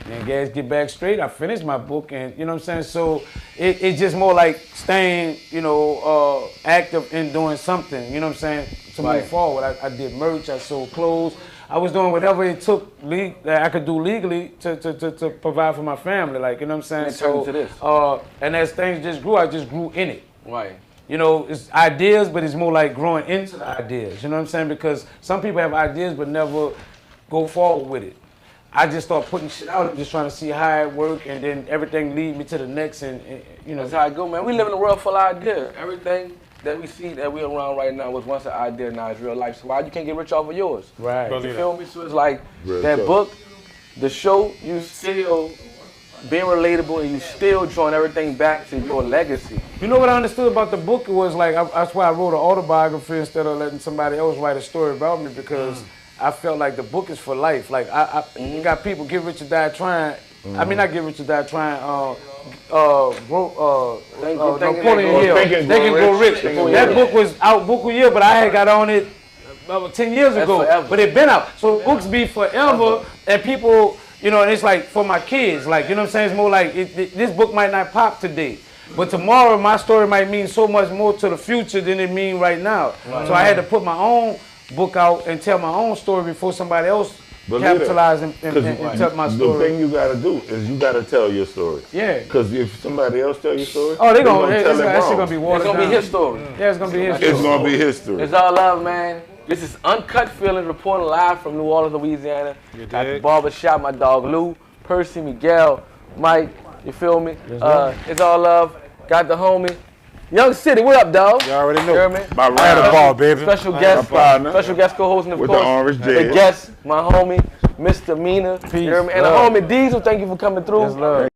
Me and Gaz get back straight. I finished my book, and you know what I'm saying? So it's just more like staying, you know, active in doing something, you know what I'm saying, to move forward. I did merch, I sold clothes. I was doing whatever it took that I could do legally to provide for my family, like, you know what I'm saying? So, and as things just grew, I just grew in it. Right. You know, it's ideas, but it's more like growing into the ideas. You know what I'm saying? Because some people have ideas but never go forward with it. I just start putting shit out, just trying to see how it work, and then everything lead me to the next, and you know. That's how it go, man. We live in a world full of ideas. Everything that we see that we're around right now was once an idea, now it's real life. So why you can't get rich off of yours? Right. You feel me? So it's like that book, the show, you still being relatable, and you still drawing everything back to your legacy. You know what I understood about the book? It was like, that's why I wrote an autobiography instead of letting somebody else write a story about me, because I felt like the book is for life. Like, you got people, Get Rich or Die Trying. I mean, not Get Rich or Die Trying, Napoleon Hill, Think and Grow Rich. That book was out book a year, but I had got on it about 10 years ago. But it been out. So books be forever, and people, you know, and it's like for my kids, like, you know what I'm saying? It's more like, this book might not pop today, but tomorrow my story might mean so much more to the future than it mean right now. So I had to put my own book out and tell my own story before somebody else capitalize and tell my story. The thing you gotta do is you gotta tell your story. Yeah. Because if somebody else tell your story, oh, it's gonna be watered down. It's gonna be his story. Yeah, it's gonna be his story. It's gonna be his story. It's all love, man. This is Uncut Feelings, reporting live from New Orleans, Louisiana. At the barber shop, my dog Lou, Percy, Miguel, Mike. You feel me? It's all love. Got the homie. Young City, what up, dog? You already know. You hear me? My round ball, baby. Special guest co-hosting, of with course. The orange the guest, my homie, Mr. Mina. Peace, you hear me? And the homie Diesel, thank you for coming through. Yes, love.